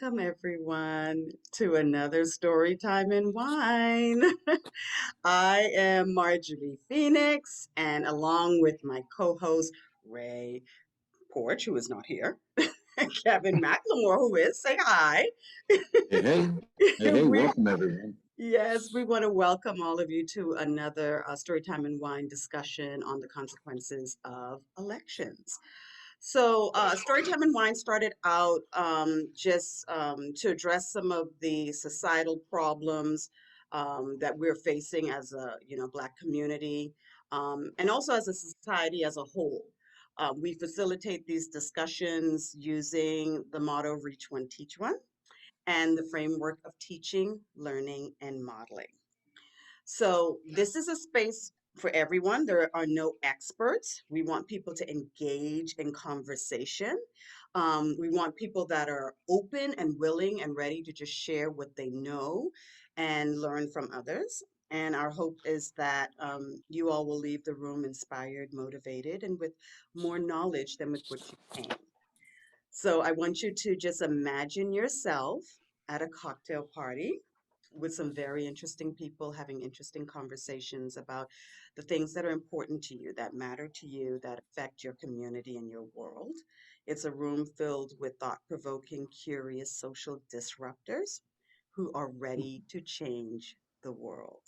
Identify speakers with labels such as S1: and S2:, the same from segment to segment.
S1: Welcome, everyone, to another Story Time in Wine. I am Marjorie Phoenix, and along with my co host, Ray Porch, who is not here, and Kevin McLemore, who is, say hi.
S2: Hey, hey, hey, hey,
S1: we,
S2: welcome everyone.
S1: yes, we want to welcome all of you to another Storytime and Wine discussion on the consequences of elections. So, Storytime and Wine started out just to address some of the societal problems that we're facing as a, Black community, and also as a society as a whole. We facilitate these discussions using the motto Reach One, Teach One, and the framework of teaching, learning, and modeling. So this is a space for everyone. There are no experts. We want people to engage in conversation. We want people that are open and willing and ready to just share what they know and learn from others. And our hope is that you all will leave the room inspired, motivated, and with more knowledge than with which you came. So I want you to just imagine yourself at a cocktail party with some very interesting people having interesting conversations about the things that are important to you, that matter to you, that affect your community and your world. It's a room filled with thought provoking, curious social disruptors who are ready to change the world.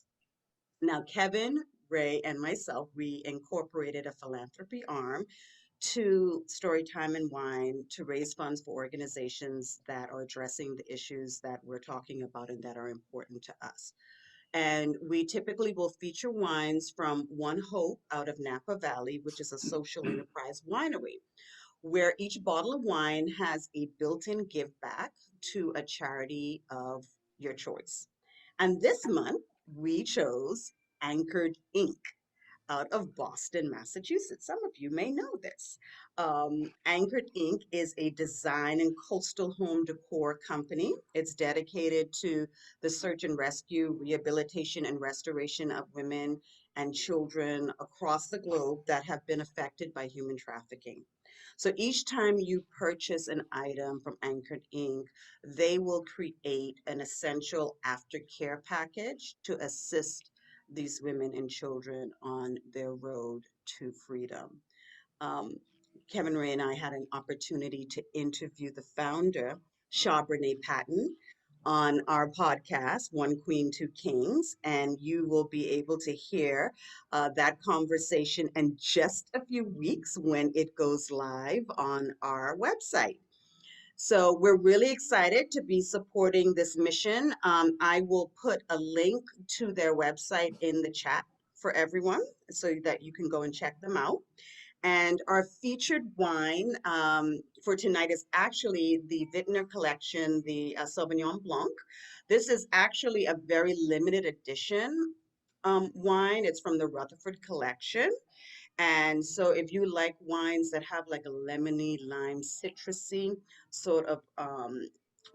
S1: Now, Kevin, Ray, and myself, we incorporated a philanthropy arm to Storytime and Wine to raise funds for organizations that are addressing the issues that we're talking about and that are important to us. And we typically will feature wines from One Hope out of Napa Valley, which is a social enterprise winery, where each bottle of wine has a built in give back to a charity of your choice. And this month, we chose Anchored Inc out of Boston, Massachusetts. Some of you may know this. Anchored Inc. is a design and coastal home decor company. It's dedicated to the search and rescue, rehabilitation, and restoration of women and children across the globe that have been affected by human trafficking. So each time you purchase an item from Anchored Inc., they will create an essential aftercare package to assist these women and children on their road to freedom. Um, Kevin Ray and I had an opportunity to interview the founder, Shabrene Patton, on our podcast, One Queen, Two Kings, and you will be able to hear that conversation in just a few weeks when it goes live on our website. So we're really excited to be supporting this mission. I will put a link to their website in the chat for everyone so that you can go and check them out. And our featured wine for tonight is actually the Vintner Collection, the Sauvignon Blanc. This is actually a very limited edition wine. It's from the Rutherford Collection. And so if you like wines that have like a lemony, lime, citrusy sort of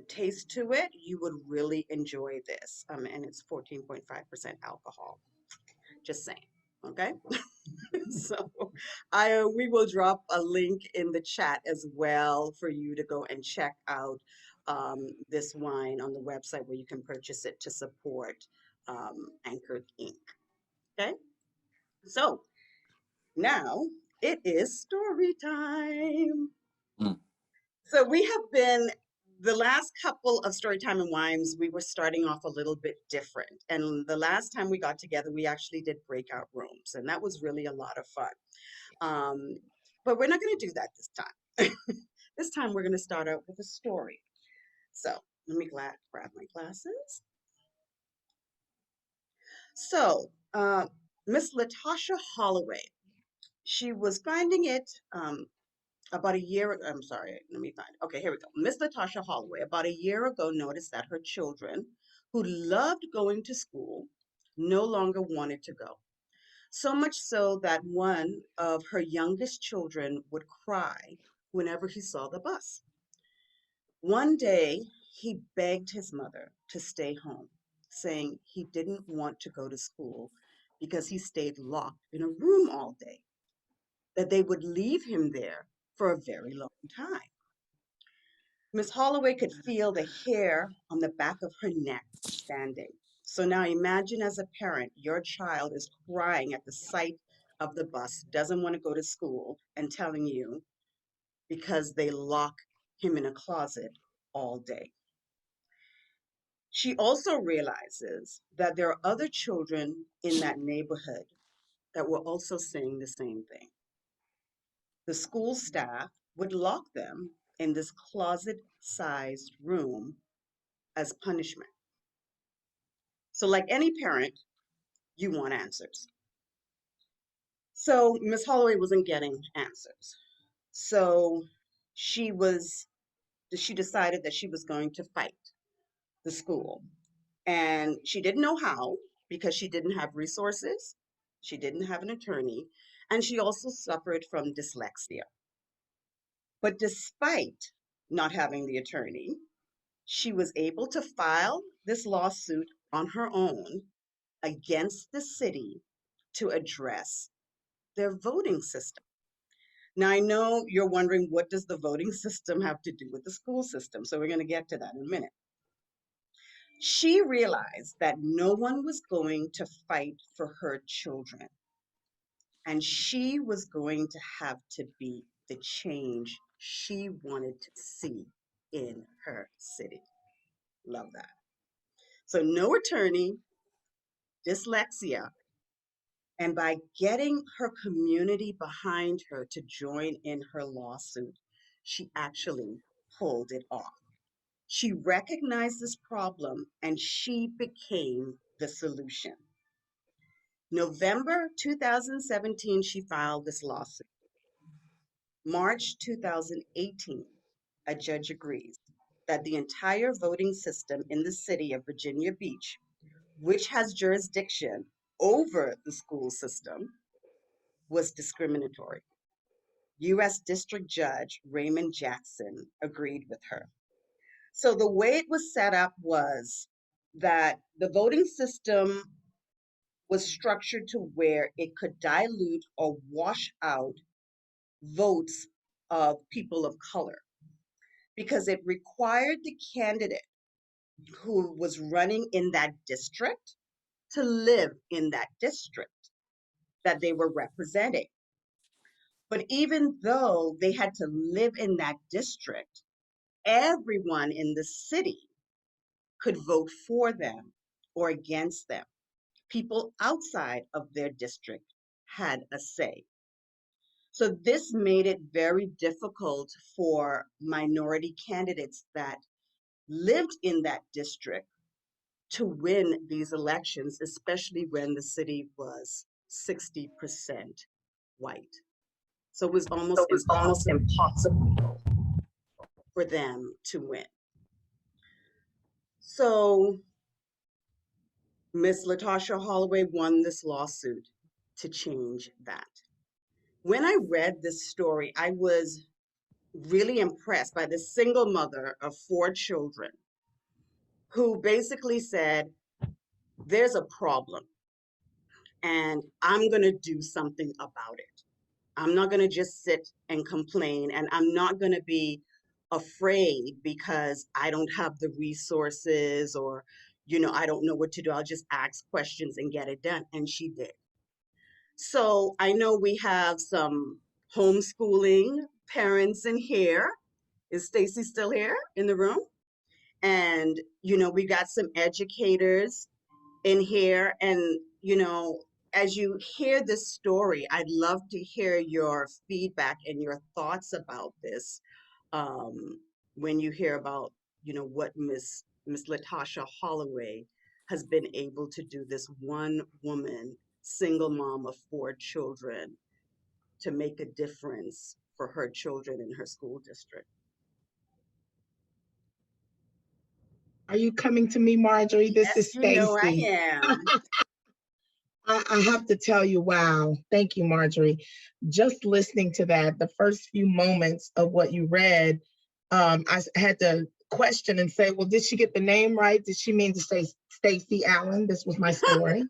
S1: taste to it, you would really enjoy this. And it's 14.5% alcohol. Just saying. Okay. So I we will drop a link in the chat as well for you to go and check out this wine on the website where you can purchase it to support Anchored Inc. Okay. So now it is story time.
S2: Mm.
S1: So we have been the last couple of Storytime and Wines, we were starting off a little bit different. And the last time we got together, we actually did breakout rooms, and that was really a lot of fun. Um, but we're not going to do that this time. This time we're going to start out with a story. So let me grab my glasses. So Miss Latasha Holloway, she was finding it about a year, I'm sorry, let me find, okay, here we go. Miss Latasha Holloway, about a year ago, noticed that her children, who loved going to school, no longer wanted to go. So much so that one of her youngest children would cry whenever he saw the bus. One day, he begged his mother to stay home, saying he didn't want to go to school because he stayed locked in a room all day, that they would leave him there for a very long time. Miss Holloway could feel the hair on the back of her neck standing. So now imagine as a parent, your child is crying at the sight of the bus, doesn't want to go to school, and telling you because they lock him in a closet all day. She also realizes that there are other children in that neighborhood that were also saying the same thing. The school staff would lock them in this closet-sized room as punishment. So, like any parent, you want answers. So, Miss Holloway wasn't getting answers. So, she was she decided that she was going to fight the school. And she didn't know how because she didn't have resources, she didn't have an attorney, and she also suffered from dyslexia. But despite not having the attorney, she was able to file this lawsuit on her own against the city to address their voting system. Now, I know you're wondering, what does the voting system have to do with the school system? So we're going to get to that in a minute. She realized that no one was going to fight for her children, and she was going to have to be the change she wanted to see in her city. Love that. So, no attorney, dyslexia, and by getting her community behind her to join in her lawsuit, she actually pulled it off. She recognized this problem and she became the solution. November 2017, she filed this lawsuit. March 2018, a judge agrees that the entire voting system in the city of Virginia Beach, which has jurisdiction over the school system, was discriminatory. U.S. District Judge Raymond Jackson agreed with her. So the way it was set up was that the voting system was structured to where it could dilute or wash out votes of people of color because it required the candidate who was running in that district to live in that district that they were representing. But even though they had to live in that district, everyone in the city could vote for them or against them. People outside of their district had a say. So this made it very difficult for minority candidates that lived in that district to win these elections, especially when the city was 60% white. So it was
S3: So
S1: almost
S3: it was almost
S1: impossible
S3: impossible.
S1: for them to win. So Miss Latasha Holloway won this lawsuit to change that. When I read this story, I was really impressed by this single mother of 4 children who basically said, there's a problem and I'm going to do something about it. I'm not going to just sit and complain, and I'm not going to be afraid because I don't have the resources or, I don't know what to do. I'll just ask questions and get it done. And she did. So I know we have some homeschooling parents in here. Is Stacey still here in the room? And, we got some educators in here. And, as you hear this story, I'd love to hear your feedback and your thoughts about this. When you hear about, what Miss Latasha Holloway has been able to do, this one woman, single mom of 4 children, to make a difference for her children in her school district.
S3: Are you coming to me, Marjorie? This
S1: Yes,
S3: is
S1: I
S3: Stacey.
S1: am.
S3: I have to tell you, wow. Thank you, Marjorie. Just listening to that, the first few moments of what you read, I had to question and say, well, did she get the name right? Did she mean to say Stacey Allen? This was my story.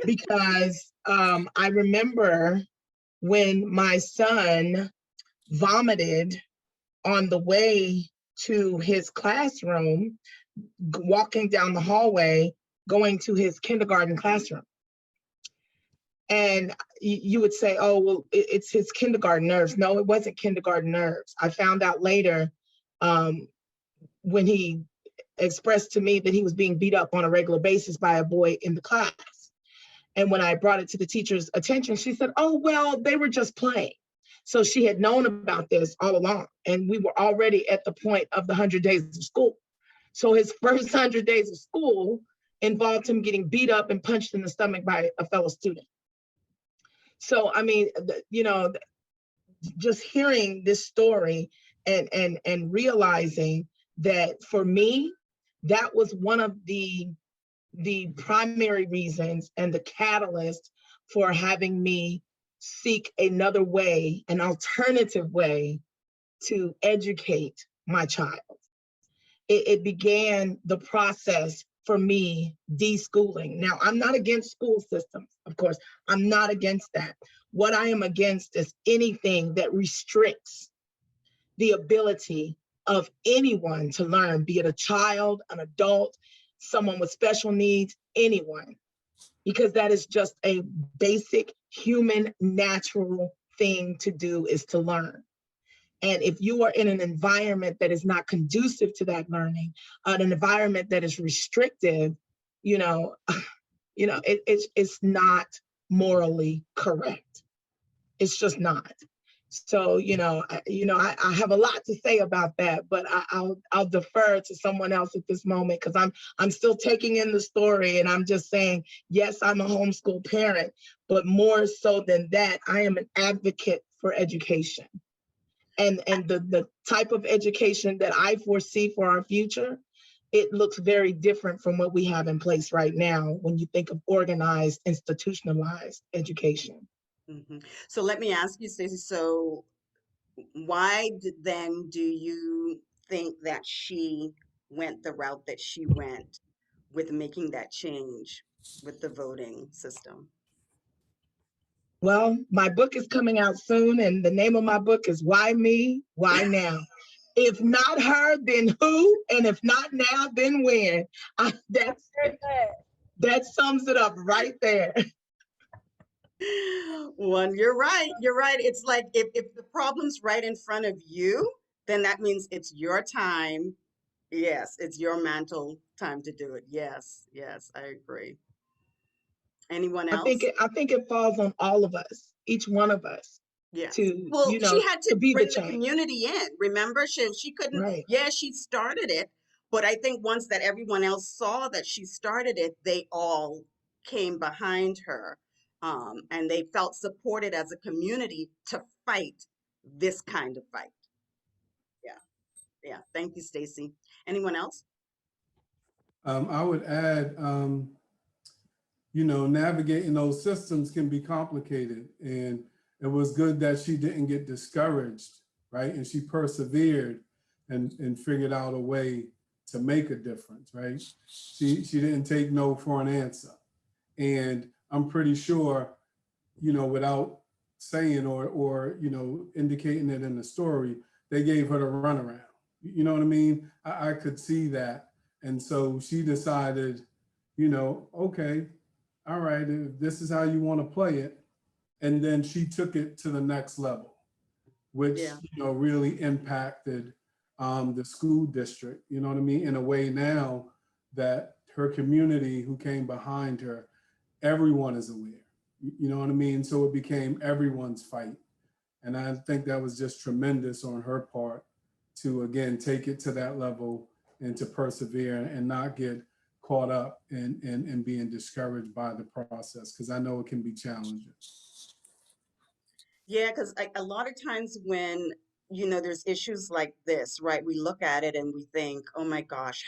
S3: Because I remember when my son vomited on the way to his classroom, walking down the hallway, going to his kindergarten classroom. And you would say, oh, well, it's his kindergarten nerves. No, it wasn't kindergarten nerves. I found out later when he expressed to me that he was being beat up on a regular basis by a boy in the class. And when I brought it to the teacher's attention, she said, oh, well, they were just playing. So she had known about this all along. And we were already at the point of the 100 days of school. So his first 100 days of school involved him getting beat up and punched in the stomach by a fellow student. So, I mean, you know, just hearing this story and realizing that for me, that was one of the primary reasons and the catalyst for having me seek another way, an alternative way to educate my child. It began the process for me deschooling. Now, I'm not against school systems, of course. I'm not against that. What I am against is anything that restricts the ability of anyone to learn, be it a child, an adult, someone with special needs, anyone, because that is just a basic human natural thing to do, is to learn. And if you are in an environment that is not conducive to that learning, an environment that is restrictive, you know, it's not morally correct. It's just not. So, I have a lot to say about that, but I'll defer to someone else at this moment, because I'm still taking in the story, and I'm just saying, yes, I'm a homeschool parent, but more so than that, I am an advocate for education. And the type of education that I foresee for our future, it looks very different from what we have in place right now when you think of organized, institutionalized education.
S1: Mm-hmm. So let me ask you, Stacey, so why then do you think that she went the route that she went with making that change with the voting system?
S3: Well, my book is coming out soon, and the name of my book is Why Me, Why Now? If not her, then who? And if not now, then when? That sums it up right there.
S1: Well, you're right. You're right. It's like if the problem's right in front of you, then that means it's your time. Yes, it's your mantle time to do it. Yes, yes, I agree. Anyone else?
S3: I think it falls on all of us, each one of us,
S1: Yes.
S3: to
S1: Well, she had
S3: to
S1: to
S3: be the
S1: bring the
S3: change.
S1: community in. Remember, she couldn't,
S3: Right.
S1: yeah, she started it, but I think once that everyone else saw that she started it, they all came behind her. And they felt supported as a community to fight this kind of fight. Yeah, yeah. Thank you, Stacey. Anyone else?
S2: I would add, navigating those systems can be complicated. And it was good that she didn't get discouraged, right? And she persevered and figured out a way to make a difference, right? She didn't take no for an answer. And I'm pretty sure, without saying or indicating it in the story, they gave her the runaround. You know what I mean? I could see that. And so she decided, okay, all right, if this is how you want to play it. And then she took it to the next level, which,
S1: Yeah.
S2: really impacted the school district, you know what I mean? In a way now that her community who came behind her, everyone is aware, you know what I mean? So it became everyone's fight. And I think that was just tremendous on her part to, again, take it to that level and to persevere and not get caught up in being discouraged by the process, because I know it can be challenging.
S1: Yeah, because a lot of times when, there's issues like this, right? We look at it and we think, oh my gosh,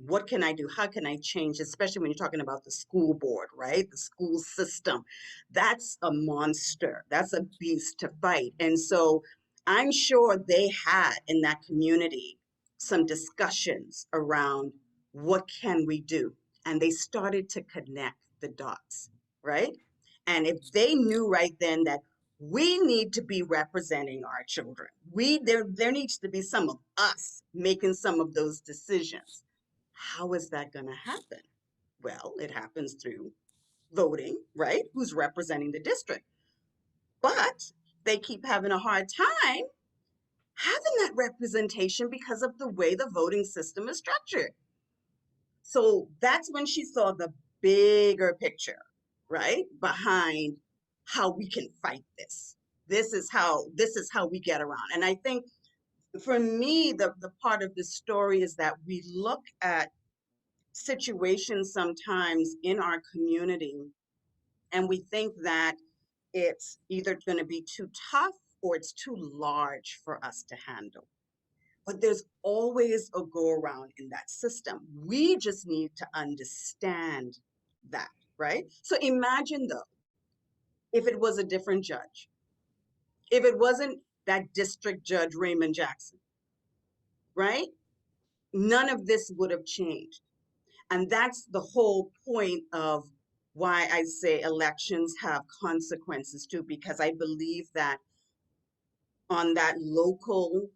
S1: what can I do? How can I change? Especially when you're talking about the school board, right? The school system. That's a monster. That's a beast to fight. And so I'm sure they had in that community some discussions around what can we do? And they started to connect the dots, right? And if they knew right then that We need to be representing our children. There needs to be some of us making some of those decisions. How is that going to happen? Well, it happens through voting, right? Who's representing the district. But they keep having a hard time having that representation because of the way the voting system is structured. So that's when she saw the bigger picture, right? Behind how we can fight this. This is how we get around. And I think for me, the part of the story is that we look at situations sometimes in our community and we think that it's either going to be too tough or it's too large for us to handle. But there's always a go around in that system. We just need to understand that, right? So imagine though, if it was a different judge, if it wasn't that district judge Raymond Jackson, right? None of this would have changed. And that's the whole point of why I say elections have consequences too, because I believe that on that local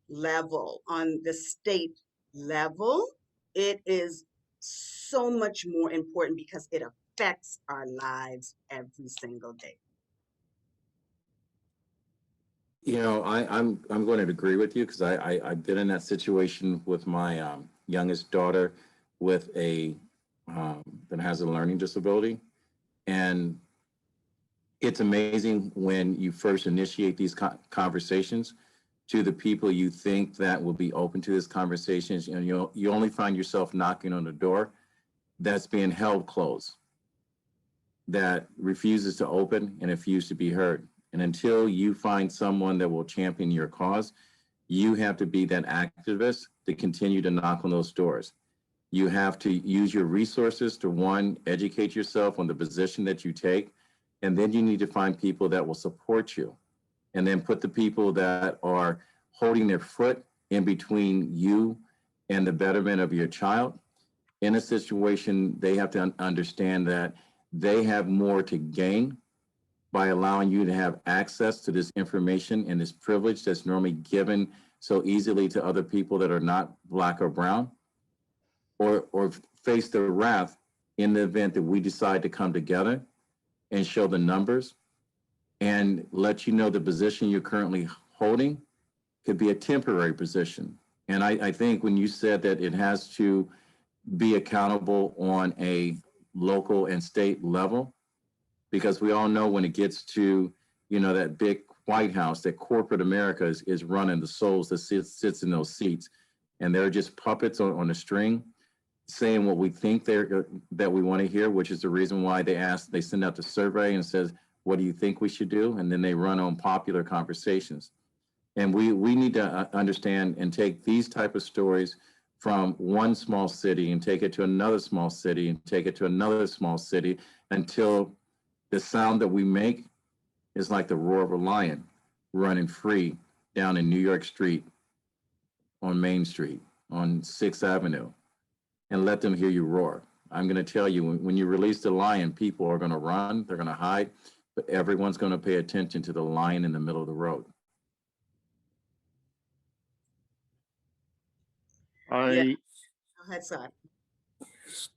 S1: level, on the state level, it is so much more important because it affects our lives every single day.
S4: You know, I'm going to agree with you because I've been in that situation with my youngest daughter with a that has a learning disability, and it's amazing when you first initiate these conversations to the people you think that will be open to this conversations, and you only find yourself knocking on the door that's being held closed, that refuses to open and refuses to be heard. And until you find someone that will champion your cause, you have to be that activist to continue to knock on those doors. You have to use your resources to, one, educate yourself on the position that you take, and then you need to find people that will support you. And then put the people that are holding their foot in between you and the betterment of your child. In a situation, they have to understand that they have more to gain by allowing you to have access to this information and this privilege that's normally given so easily to other people that are not Black or brown, or face the wrath in the event that we decide to come together and show the numbers and let you know the position you're currently holding could be a temporary position. And I think when you said that it has to be accountable on a local and state level, because we all know when it gets to, that big White House, that corporate America is running the souls that sits in those seats. And they're just puppets on a string saying what we think that we want to hear, which is the reason why they send out the survey and says, what do you think we should do? And then they run on popular conversations. And we need to understand and take these type of stories from one small city and take it to another small city and take it to another small city until the sound that we make is like the roar of a lion running free down in New York Street, on Main Street, on 6th Avenue, and let them hear you roar. I'm going to tell you, when you release the lion, people are going to run, they're going to hide, but everyone's going to pay attention to the lion in the middle of the road.
S1: Yeah. Go ahead, Saad.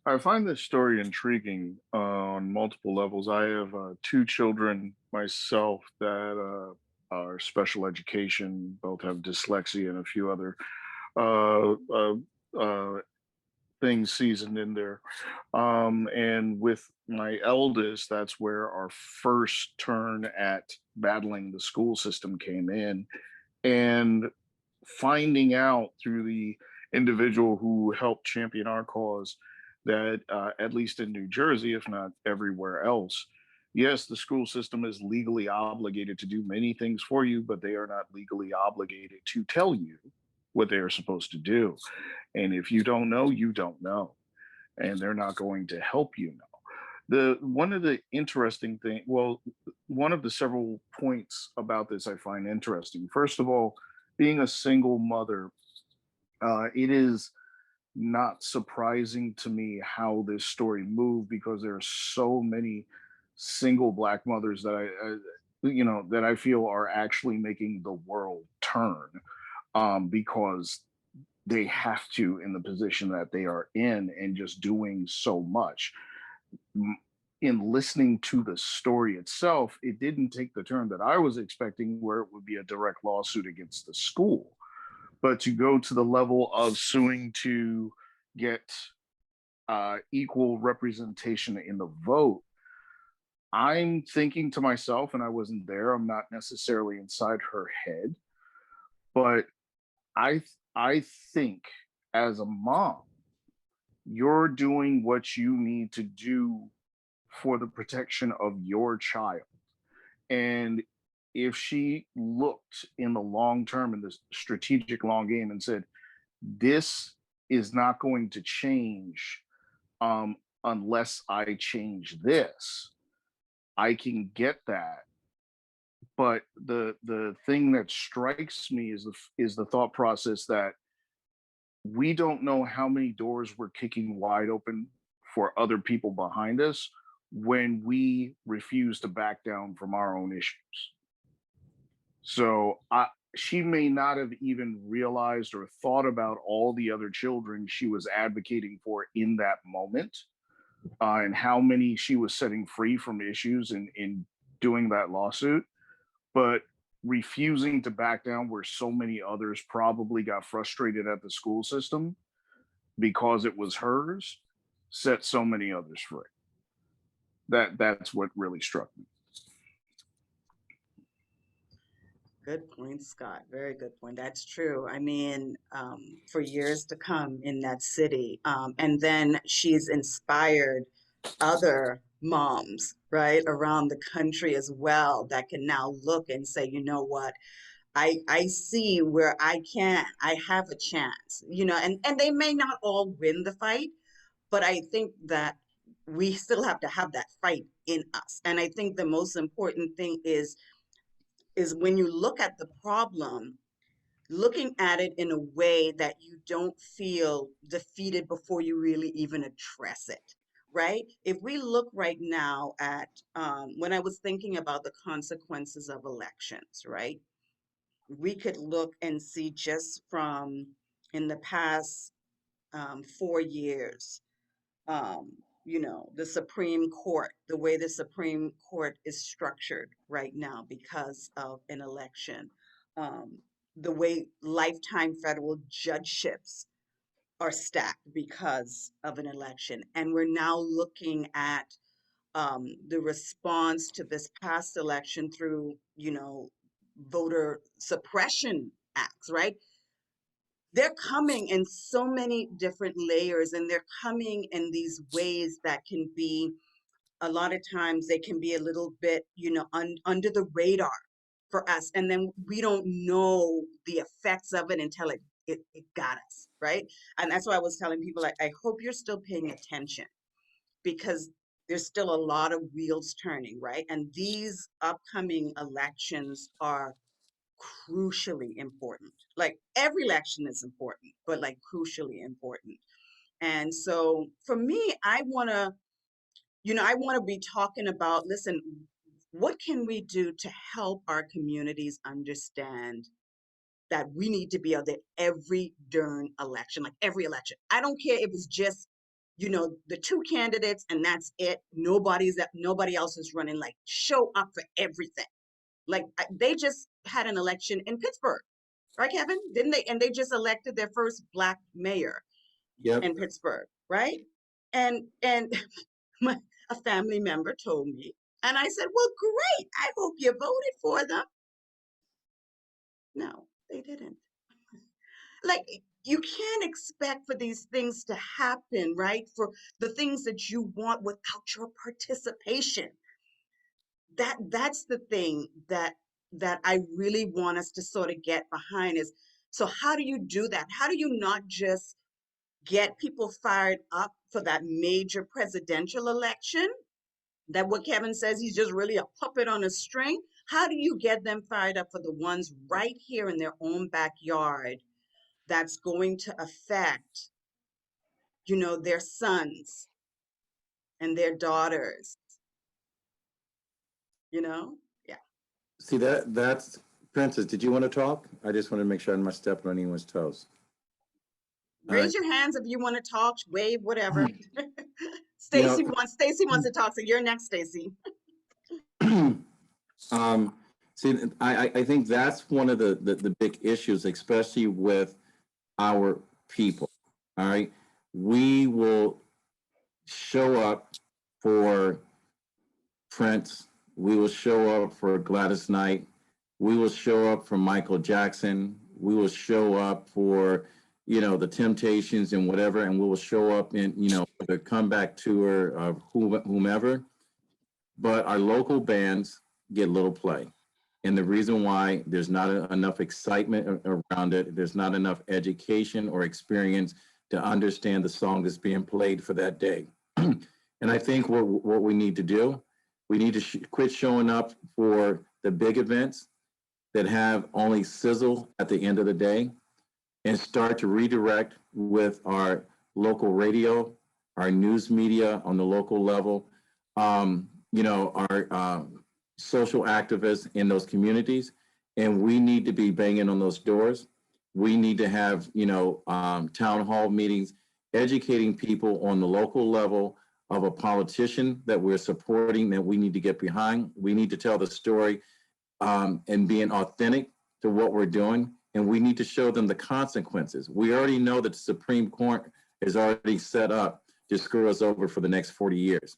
S5: I find this story intriguing on multiple levels. I have 2 children myself that are special education, both have dyslexia and a few other things seasoned in there. And with my eldest, that's where our first turn at battling the school system came in. And finding out through the individual who helped champion our cause that at least in New Jersey, if not everywhere else, yes, the school system is legally obligated to do many things for you, but they are not legally obligated to tell you what they are supposed to do. And if you don't know, you don't know. And they're not going to help you know. One of the interesting things, well, one of the several points about this I find interesting. First of all, being a single mother, it is not surprising to me how this story moved because there are so many single Black mothers that that I feel are actually making the world turn, because they have to, in the position that they are in and just doing so much. In listening to the story itself, it didn't take the turn that I was expecting, where it would be a direct lawsuit against the school, but to go to the level of suing to get equal representation in the vote. I'm thinking to myself, and I wasn't there, I'm not necessarily inside her head, but I I think as a mom, you're doing what you need to do for the protection of your child. And if she looked in the long term, in the strategic long game, and said, this is not going to change, unless I change this, I can get that. But the thing that strikes me is the thought process that we don't know how many doors we're kicking wide open for other people behind us when we refuse to back down from our own issues. So she may not have even realized or thought about all the other children she was advocating for in that moment, and how many she was setting free from issues in doing that lawsuit. But refusing to back down where so many others probably got frustrated at the school system because it was hers, set so many others free. That's what really struck me.
S1: Good point, Scott. Very good point. That's true. I mean, for years to come in that city. And then she's inspired other moms, right, around the country as well that can now look and say, you know what, I see where I have a chance, and they may not all win the fight, but I think that we still have to have that fight in us. And I think the most important thing is when you look at the problem, looking at it in a way that you don't feel defeated before you really even address it, right? If we look right now at when I was thinking about the consequences of elections, right? We could look and see just from in the past 4 years, um, the Supreme Court, the way the Supreme Court is structured right now because of an election, um, the way lifetime federal judgeships are stacked because of an election. And we're now looking at the response to this past election through, voter suppression acts, right? They're coming in so many different layers, and they're coming in these ways that can be, a lot of times they can be a little bit, under the radar for us, and then we don't know the effects of it until it got us, right? And that's why I was telling people, like, I hope you're still paying attention, because there's still a lot of wheels turning, right? And these upcoming elections are crucially important. Like, every election is important, but like crucially important. And so for me, I want to be talking about, listen, what can we do to help our communities understand that we need to be out there every darn election, like every election. I don't care if it's just, the two candidates and that's it. Nobody else is running. Like, show up for everything. Like, they just had an election in Pittsburgh, right, Kevin? Didn't they? And they just elected their first Black mayor
S4: Yep.
S1: in Pittsburgh, right? And a family member told me, and I said, well, great. I hope you voted for them. No, they didn't. Like, you can't expect for these things to happen, right? For the things that you want without your participation. That's the thing that I really want us to sort of get behind is, so how do you do that? How do you not just get people fired up for that major presidential election? That what Kevin says, he's just really a puppet on a string. How do you get them fired up for the ones right here in their own backyard that's going to affect, their sons and their daughters, Yeah.
S4: See, that's, Princess, did you want to talk? I just want to make sure I'm not stepping on anyone's toes.
S1: Raise your hands if you want to talk, wave, whatever.
S4: You know,
S1: Stacey wants to talk, so you're next, Stacey.
S4: see, I think that's one of the big issues, especially with our people. All right, we will show up for Prince. We will show up for Gladys Knight. We will show up for Michael Jackson. We will show up for, you know, the Temptations and whatever, and we will show up in, you know, the comeback tour of whomever. But our local bands get little play. And the reason why there's not enough excitement around it, there's not enough education or experience to understand the song that's being played for that day. And I think what we need to do, we need to quit showing up for the big events that have only sizzle at the end of the day and start to redirect with our local radio, our news media on the local level, you know, our social activists in those communities. And we need to be banging on those doors. We need to have, you know, town hall meetings, educating people on the local level of a politician that we're supporting, that we need to get behind. We need to tell the story and being authentic to what we're doing. And we need to show them the consequences. We already know that the Supreme Court is already set up to screw us over for the next 40 years.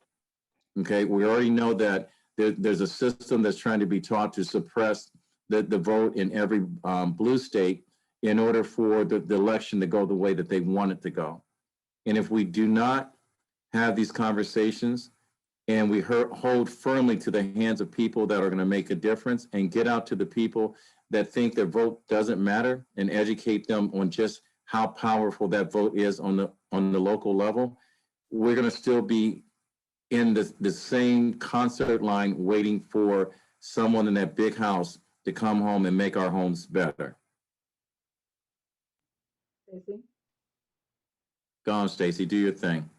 S4: Okay, we already know that there's a system that's trying to be taught to suppress the vote in every blue state in order for the election to go the way that they want it to go. And if we do not have these conversations and we hold firmly to the hands of people that are going to make a difference and get out to the people that think their vote doesn't matter and educate them on just how powerful that vote is on the local level, we're going to still be in the same concert line waiting for someone in that big house to come home and make our homes better.
S3: Stacey?
S4: Go on, Stacey, do your thing.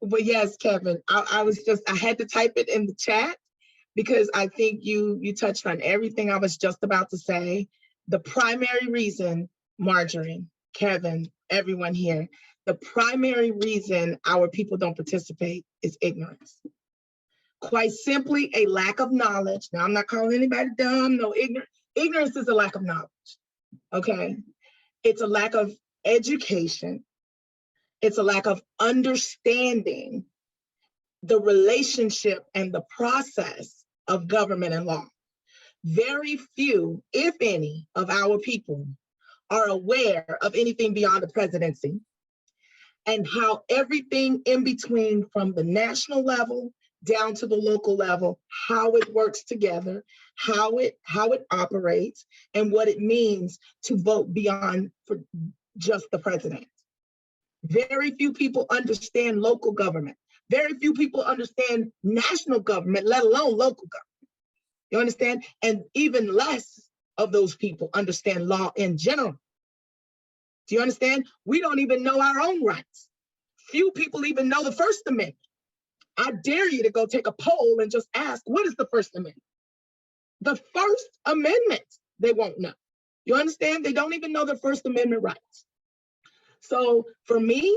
S3: But yes, Kevin, I had to type it in the chat because I think you touched on everything I was just about to say. The primary reason, Marjorie, Kevin, everyone here, the primary reason our people don't participate is ignorance. Quite simply, a lack of knowledge. Now, I'm not calling anybody dumb, no, ignorant. Ignorance is a lack of knowledge, okay? It's a lack of education. It's a lack of understanding the relationship and the process of government and law. Very few, if any, of our people are aware of anything beyond the presidency and how everything in between from the national level down to the local level, how it works together, how it operates, and what it means to vote beyond for just the president. Very few people understand local government. Very few people understand national government, let alone local government. You understand? And even less of those people understand law in general. Do you understand? We don't even know our own rights. Few people even know the First Amendment. I dare you to go take a poll and just ask, what is the First Amendment? The First Amendment, they won't know. You understand? They don't even know their First Amendment rights. So for me,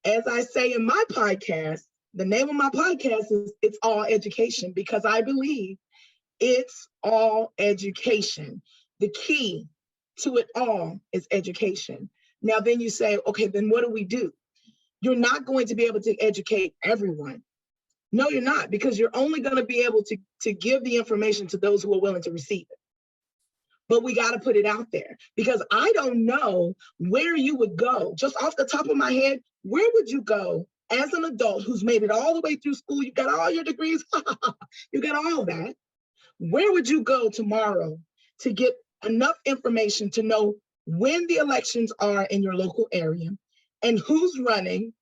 S3: as I say in my podcast, the name of my podcast is It's All Education, because I believe it's all education. The key to it all is education. Now, then you say, okay, then what do we do? You're not going to be able to educate everyone. No, you're not, because you're only going to be able to give the information to those who are willing to receive it. But we got to put it out there, because I don't know where you would go. Just off the top of my head, where would you go as an adult who's made it all the way through school? You got all your degrees, you got all that. Where would you go tomorrow to get enough information to know when the elections are in your local area and who's running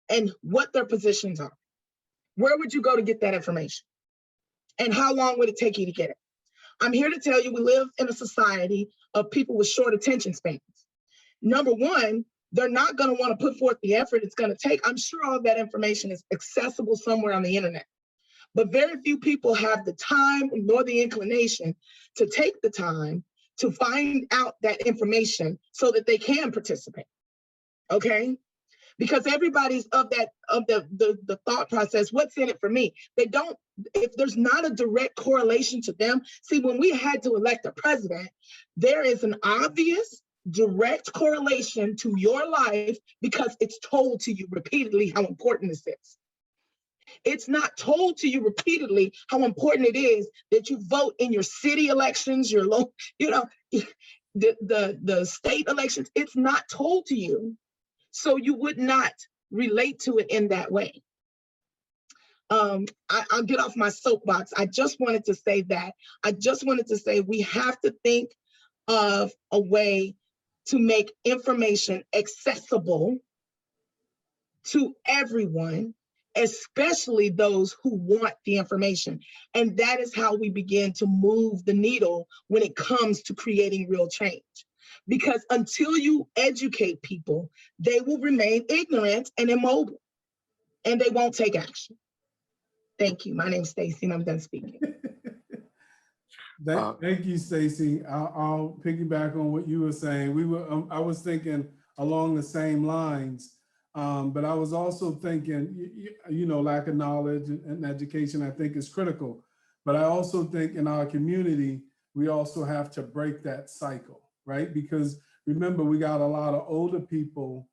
S3: and what their positions are? Where would you go to get that information? And how long would it take you to get it? I'm here to tell you, we live in a society of people with short attention spans. Number one, they're not going to want to put forth the effort it's going to take. I'm sure all of that information is accessible somewhere on the internet. But very few people have the time nor the inclination to take the time to find out that information so that they can participate. Okay? Because everybody's of the thought process, what's in it for me? They don't, if there's not a direct correlation to them. See, when we had to elect a president, there is an obvious direct correlation to your life because it's told to you repeatedly how important this is. It's not told to you repeatedly how important it is that you vote in your city elections, your local, the state elections. It's not told to you. So you would not relate to it in that way. I'll get off my soapbox. I just wanted to say that. I just wanted to say we have to think of a way to make information accessible to everyone, especially those who want the information. And that is how we begin to move the needle when it comes to creating real change. Because until you educate people, they will remain ignorant and immobile, and they won't take action. Thank you. My name's Stacey, and I'm done speaking.
S2: Thank you, Stacey. I'll piggyback on what you were saying. I was thinking along the same lines, but I was also thinking, lack of knowledge and education, I think, is critical. But I also think in our community, we also have to break that cycle, right? Because remember, we got a lot of older people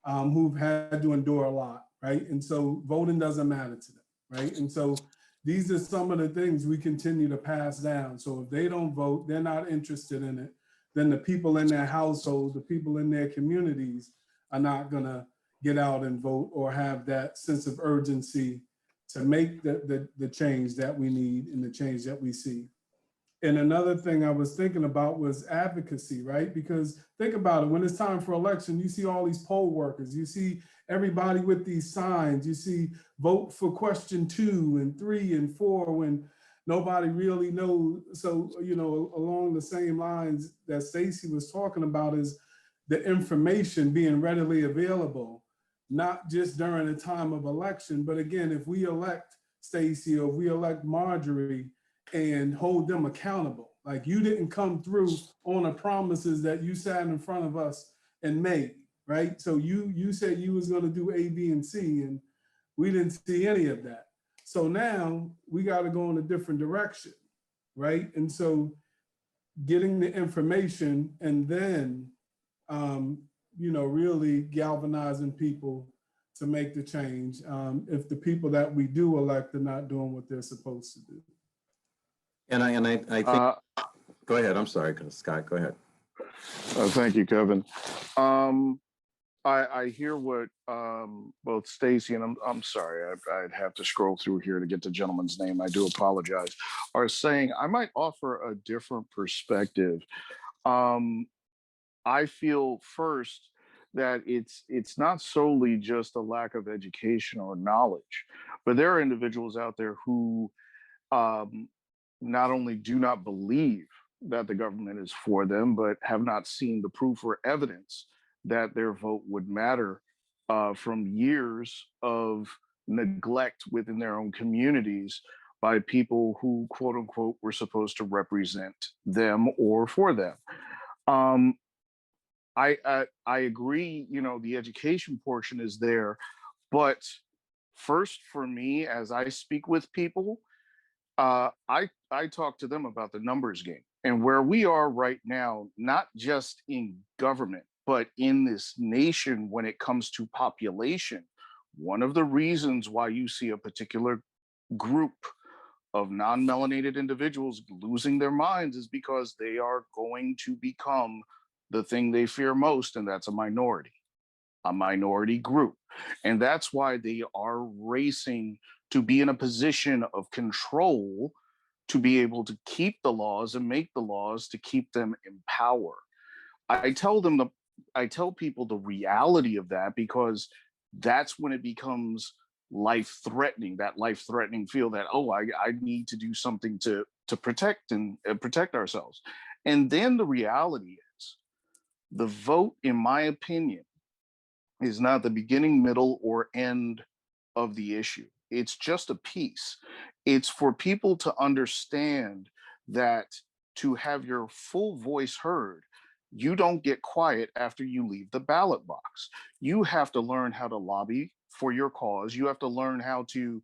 S2: who've had to endure a lot, right? And so voting doesn't matter to them, right? And so these are some of the things we continue to pass down. So if they don't vote, they're not interested in it, then the people in their household, the people in their communities are not gonna get out and vote or have that sense of urgency to make the change that we need and the change that we see. And another thing I was thinking about was advocacy, right? Because think about it, when it's time for election, you see all these poll workers, you see everybody with these signs, you see vote for question 2 and 3 and 4 when nobody really knows. So, along the same lines that Stacey was talking about is the information being readily available, not just during a time of election, but again, if we elect Stacey or if we elect Marjorie, and hold them accountable. Like, you didn't come through on the promises that you sat in front of us and made, right? So you said you was gonna do A, B, and C, and we didn't see any of that. So now we gotta go in a different direction, right? And so getting the information and then, really galvanizing people to make the change if the people that we do elect are not doing what they're supposed to do.
S4: And I think, go ahead, I'm sorry, Scott, go ahead.
S5: Thank you, Kevin. I hear what both Stacey and I'm sorry, I'd have to scroll through here to get the gentleman's name. I do apologize. Are saying I might offer a different perspective. I feel first that it's not solely just a lack of education or knowledge, but there are individuals out there who not only do not believe that the government is for them, but have not seen the proof or evidence that their vote would matter from years of neglect within their own communities by people who, quote unquote, were supposed to represent them or for them. I agree, the education portion is there, but first for me, as I speak with people, I talk to them about the numbers game and where we are right now, not just in government, but in this nation when it comes to population. One of the reasons why you see a particular group of non-melanated individuals losing their minds is because they are going to become the thing they fear most, and that's a minority group. And that's why they are racing to be in a position of control to be able to keep the laws and make the laws to keep them in power. I tell people the reality of that, because that's when it becomes life-threatening, that life-threatening feel that, oh, I need to do something to protect and protect ourselves. And then the reality is, the vote, in my opinion, is not the beginning, middle, or end of the issue. it's just a piece. It's for people to understand that to have your full voice heard, you don't get quiet after you leave the ballot box. You have to learn how to lobby for your cause. You have to learn how to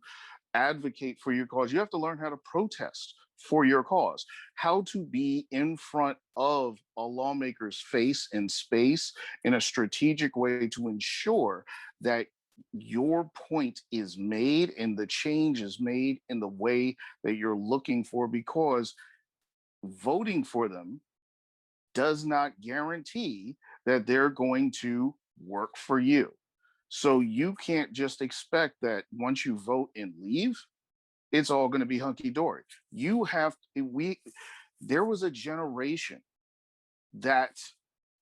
S5: advocate for your cause. You have to learn how to protest for your cause, how to be in front of a lawmaker's face and space in a strategic way to ensure that your point is made and the change is made in the way that you're looking for, because voting for them does not guarantee that they're going to work for you. So you can't just expect that once you vote and leave, it's all going to be hunky dory. You have there was a generation that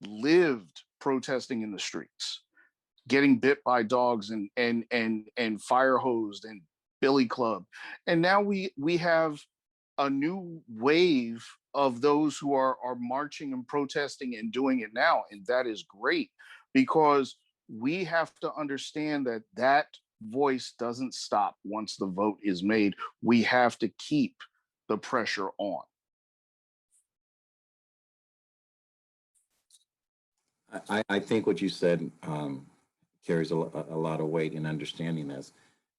S5: lived protesting in the streets, getting bit by dogs and fire hosed and billy club. And now we have a new wave of those who are marching and protesting and doing it now. And that is great, because we have to understand that that voice doesn't stop once the vote is made. We have to keep the pressure on.
S4: I think what you said carries a lot of weight in understanding this.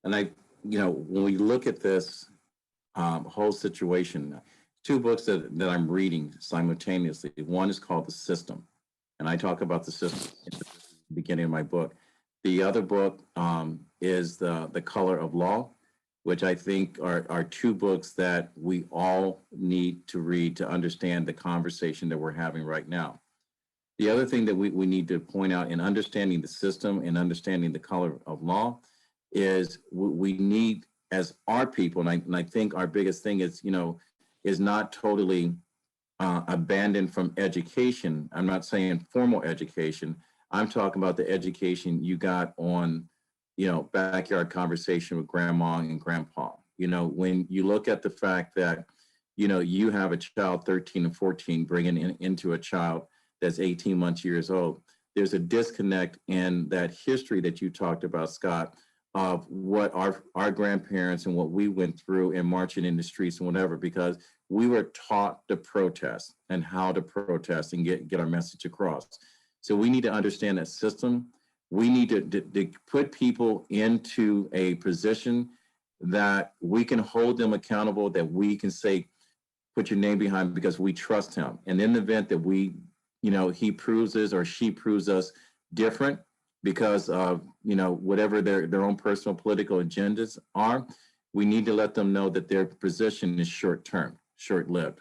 S4: And when we look at this whole situation, two books that I'm reading simultaneously. One is called The System, and I talk about the system at the beginning of my book. The other book is The Color of Law, which I think are two books that we all need to read to understand the conversation that we're having right now. The other thing that we need to point out in understanding the system and understanding the color of law is we need, as our people, and I think our biggest thing is not totally abandoned from education. I'm not saying formal education. I'm talking about the education you got on, backyard conversation with grandma and grandpa. When you look at the fact that, you have a child 13 and 14 bringing into a child that's 18 years old, there's a disconnect in that history that you talked about, Scott, of what our grandparents and what we went through in marching in the streets and whatever, because we were taught to protest and how to protest and get our message across. So we need to understand that system. We need to put people into a position that we can hold them accountable, that we can say, put your name behind, because we trust him. And in the event that he proves us or she proves us different because of, whatever their own personal political agendas are, we need to let them know that their position is short-term, short-lived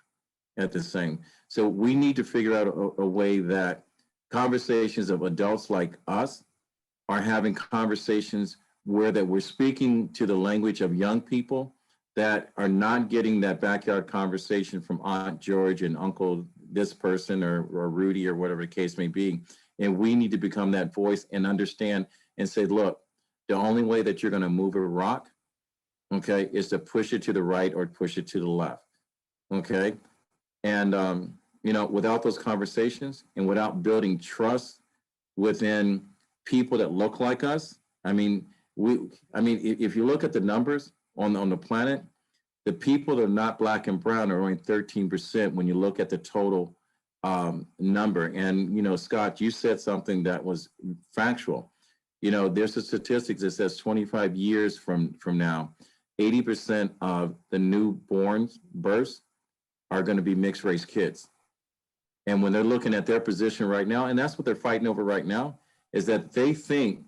S4: at the same. So we need to figure out a way that conversations of adults like us are having conversations where that we're speaking to the language of young people that are not getting that backyard conversation from Aunt George and Uncle this person or Rudy or whatever the case may be. And we need to become that voice and understand and say, look, the only way that you're going to move a rock, okay, is to push it to the right or push it to the left, okay? And, without those conversations and without building trust within people that look like us, if you look at the numbers on the planet, the people that are not Black and brown are only 13% when you look at the total number. And, Scott, you said something that was factual. There's a statistics that says 25 years from now, 80% of the newborn births are going to be mixed race kids. And when they're looking at their position right now, and that's what they're fighting over right now, is that they think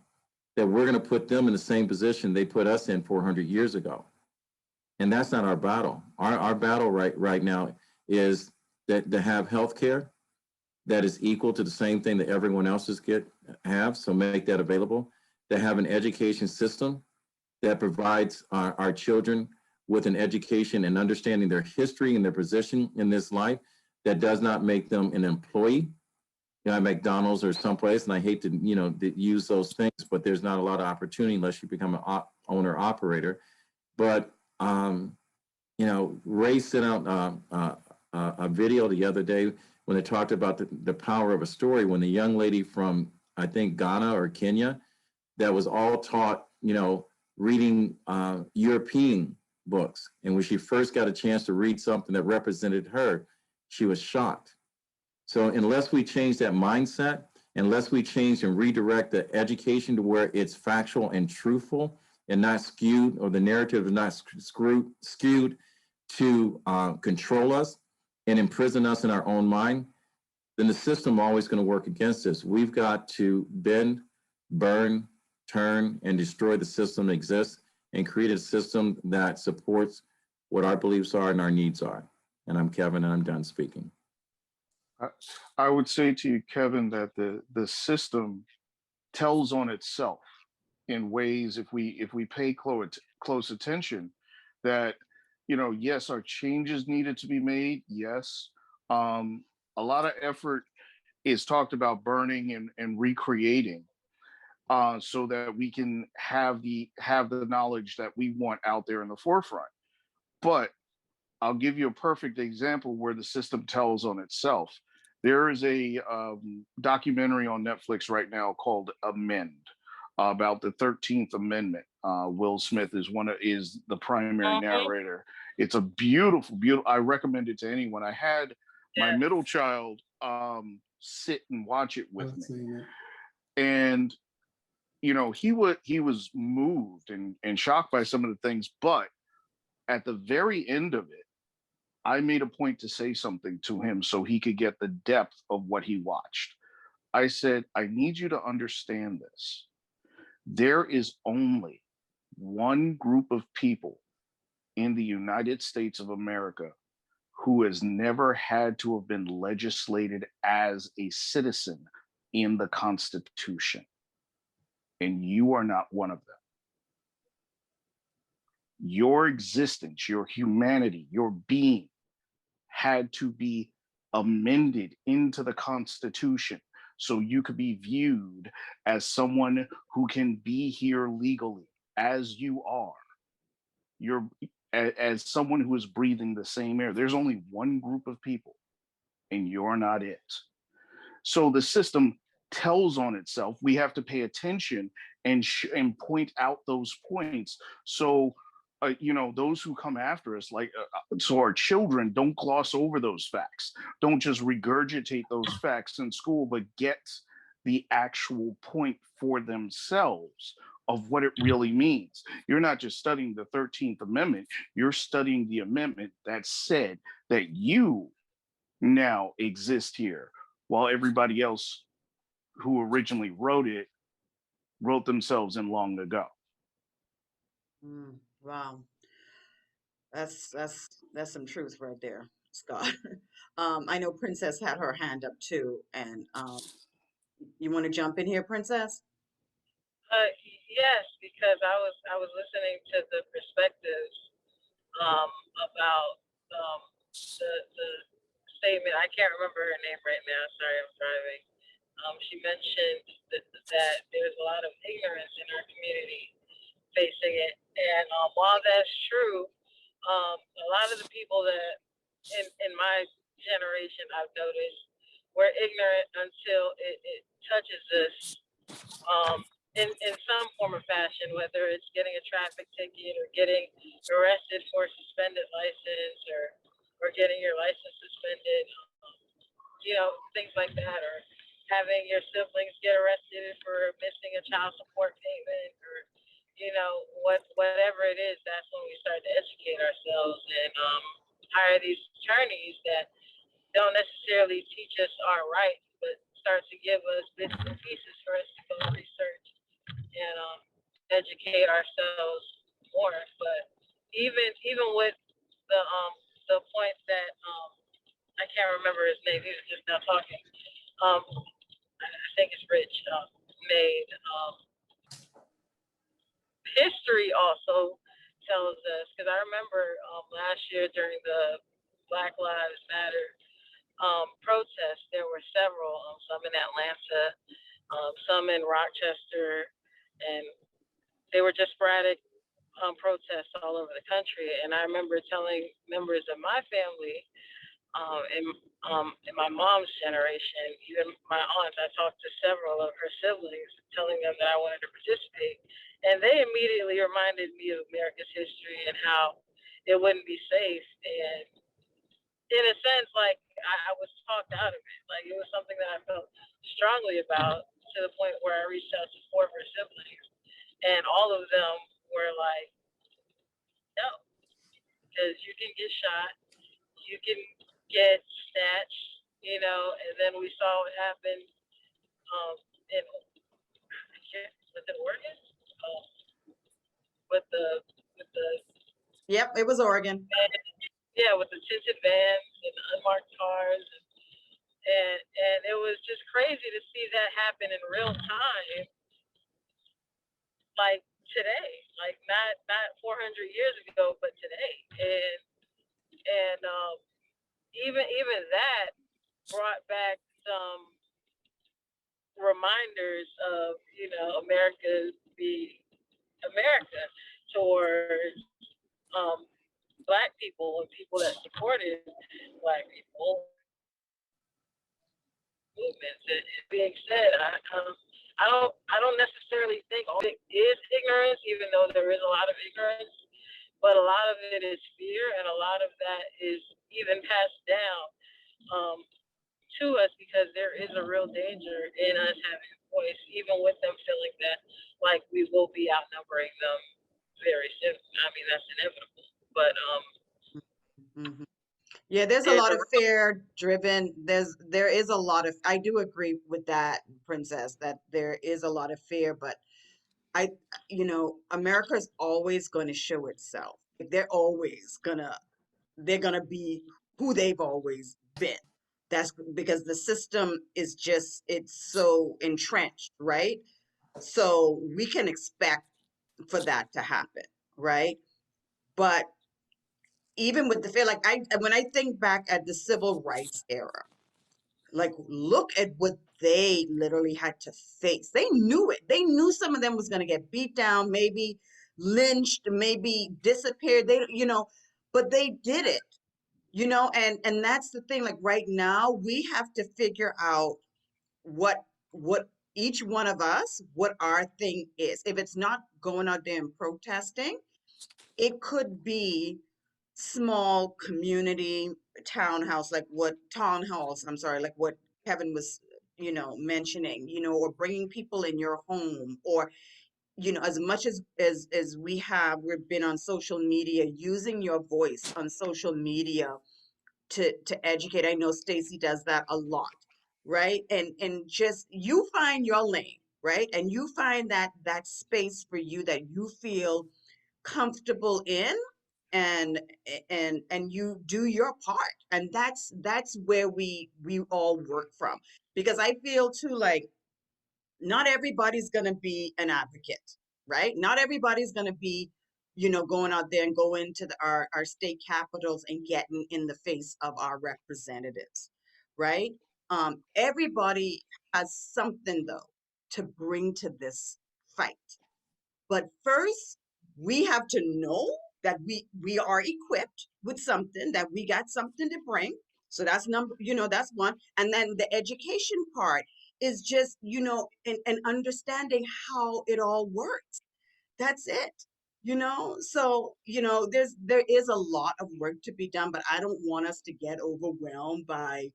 S4: that we're going to put them in the same position they put us in 400 years ago. And that's not our battle. Our battle right now is that to have health care that is equal to the same thing that everyone else have, so make that available. To have an education system that provides our children with an education and understanding their history and their position in this life that does not make them an employee, at McDonald's or someplace, and I hate to, use those things, but there's not a lot of opportunity unless you become an owner operator. But, Ray sent out a video the other day when they talked about the power of a story, when the young lady from, I think, Ghana or Kenya, that was all taught, reading European books. And when she first got a chance to read something that represented her, she was shocked. So unless we change that mindset, unless we change and redirect the education to where it's factual and truthful and not skewed, or the narrative is not skewed to control us and imprison us in our own mind, then the system always going to work against us. We've got to bend, burn, turn, and destroy the system that exists and create a system that supports what our beliefs are and our needs are. And I'm Kevin, and I'm done speaking.
S5: I would say to you, Kevin, that the system tells on itself in ways, if we pay close attention, that, you know, yes, our changes needed to be made. Yes, a lot of effort is talked about burning and recreating, so that we can have the knowledge that we want out there in the forefront. But I'll give you a perfect example where the system tells on itself. There is a documentary on Netflix right now called Amend, about the 13th Amendment. Will Smith is the primary narrator. It's a beautiful. I recommend it to anyone. I had my middle child sit and watch it with me, and you know, he was moved and shocked by some of the things, but at the very end of it, I made a point to say something to him so he could get the depth of what he watched. I said, I need you to understand this. There is only one group of people in the United States of America who has never had to have been legislated as a citizen in the Constitution. And you are not one of them. Your existence, your humanity, your being had to be amended into the Constitution so you could be viewed as someone who can be here legally as you are. You're as someone who is breathing the same air. There's only one group of people, and you're not it. So the system tells on itself. We have to pay attention and point out those points. So you know, those who come after us, like, so our children don't gloss over those facts. Don't just regurgitate those facts in school, but get the actual point for themselves of what it really means. You're not just studying the 13th Amendment, you're studying the amendment that said that you now exist here, while everybody else who originally wrote it wrote themselves in long ago.
S1: Wow. That's some truth right there, Scott. I know Princess had her hand up too, and you want to jump in here, Princess?
S6: Yes, because I was listening to the perspectives about the statement. I can't remember her name right now. Sorry, I'm driving. She mentioned that there's a lot of ignorance in our community facing it, and while that's true, a lot of the people that in my generation I've noticed were ignorant until it touches us in some form or fashion, whether it's getting a traffic ticket or getting arrested for a suspended license or getting your license suspended, you know, things like that, or having your siblings get arrested for missing a child support payment, or you know, whatever it is. That's when we start to educate ourselves and hire these attorneys that don't necessarily teach us our rights, but start to give us bits and pieces for us to go research and educate ourselves more. But even with the point that I can't remember his name, he was just now talking. I think it's Rich made. History also tells us, because I remember last year during the Black Lives Matter protests, there were several, some in Atlanta, some in Rochester, and they were just sporadic protests all over the country. And I remember telling members of my family In in my mom's generation, even my aunt, I talked to several of her siblings, telling them that I wanted to participate, and they immediately reminded me of America's history and how it wouldn't be safe. And in a sense, like I was talked out of it. Like it was something that I felt strongly about to the point where I reached out to four of her siblings, and all of them were like, "No, because you can get shot, you can get snatched, you know." And then we saw what happened in with the Oregon, um, with the
S1: Yep, it was Oregon.
S6: yeah, with the tinted vans and the unmarked cars, and it was just crazy to see that happen in real time, like today, like not 400 years ago, but today, and even that brought back some reminders of America be America towards um, Black people and people that supported Black people movements. And being said, I don't necessarily think all of it is ignorance, even though there is a lot of ignorance, but a lot of it is fear, and a lot of that is even passed down to us because there is a real danger in us having a voice, even with them feeling that like we will be outnumbering them very soon. I mean, that's inevitable, but
S1: Mhm. Yeah, there's a
S6: there's
S1: lot
S6: a
S1: of fear driven. There is a lot of, I do agree with that, Princess, that there is a lot of fear, but I, America is always going to show itself. They're gonna be who they've always been. That's because the system is just, it's so entrenched, right? So we can expect for that to happen, right? But even with the fear, like when I think back at the civil rights era, like look at what they literally had to face. They knew it. They knew some of them was going to get beat down, maybe lynched, maybe disappeared. But they did it, and that's the thing. Like right now, we have to figure out what each one of us, what our thing is. If it's not going out there and protesting, it could be small community townhouse, like what townhouse, I'm sorry, like what Kevin was, mentioning, or bringing people in your home, or, as much as we've been on social media, using your voice on social media to educate. I know Stacey does that a lot, right? And just you find your lane, right? And you find that space for you that you feel comfortable in, and and you do your part, and that's where we all work from, because I feel too, like, not everybody's going to be an advocate, right? Not everybody's going to be, going out there and going to our state capitals and getting in the face of our representatives, right? Everybody has something, though, to bring to this fight. But first, we have to know that we are equipped with something, that we got something to bring. So that's that's one. And then the education part is just, and understanding how it all works. That's it. So, there is a lot of work to be done, but I don't want us to get overwhelmed by,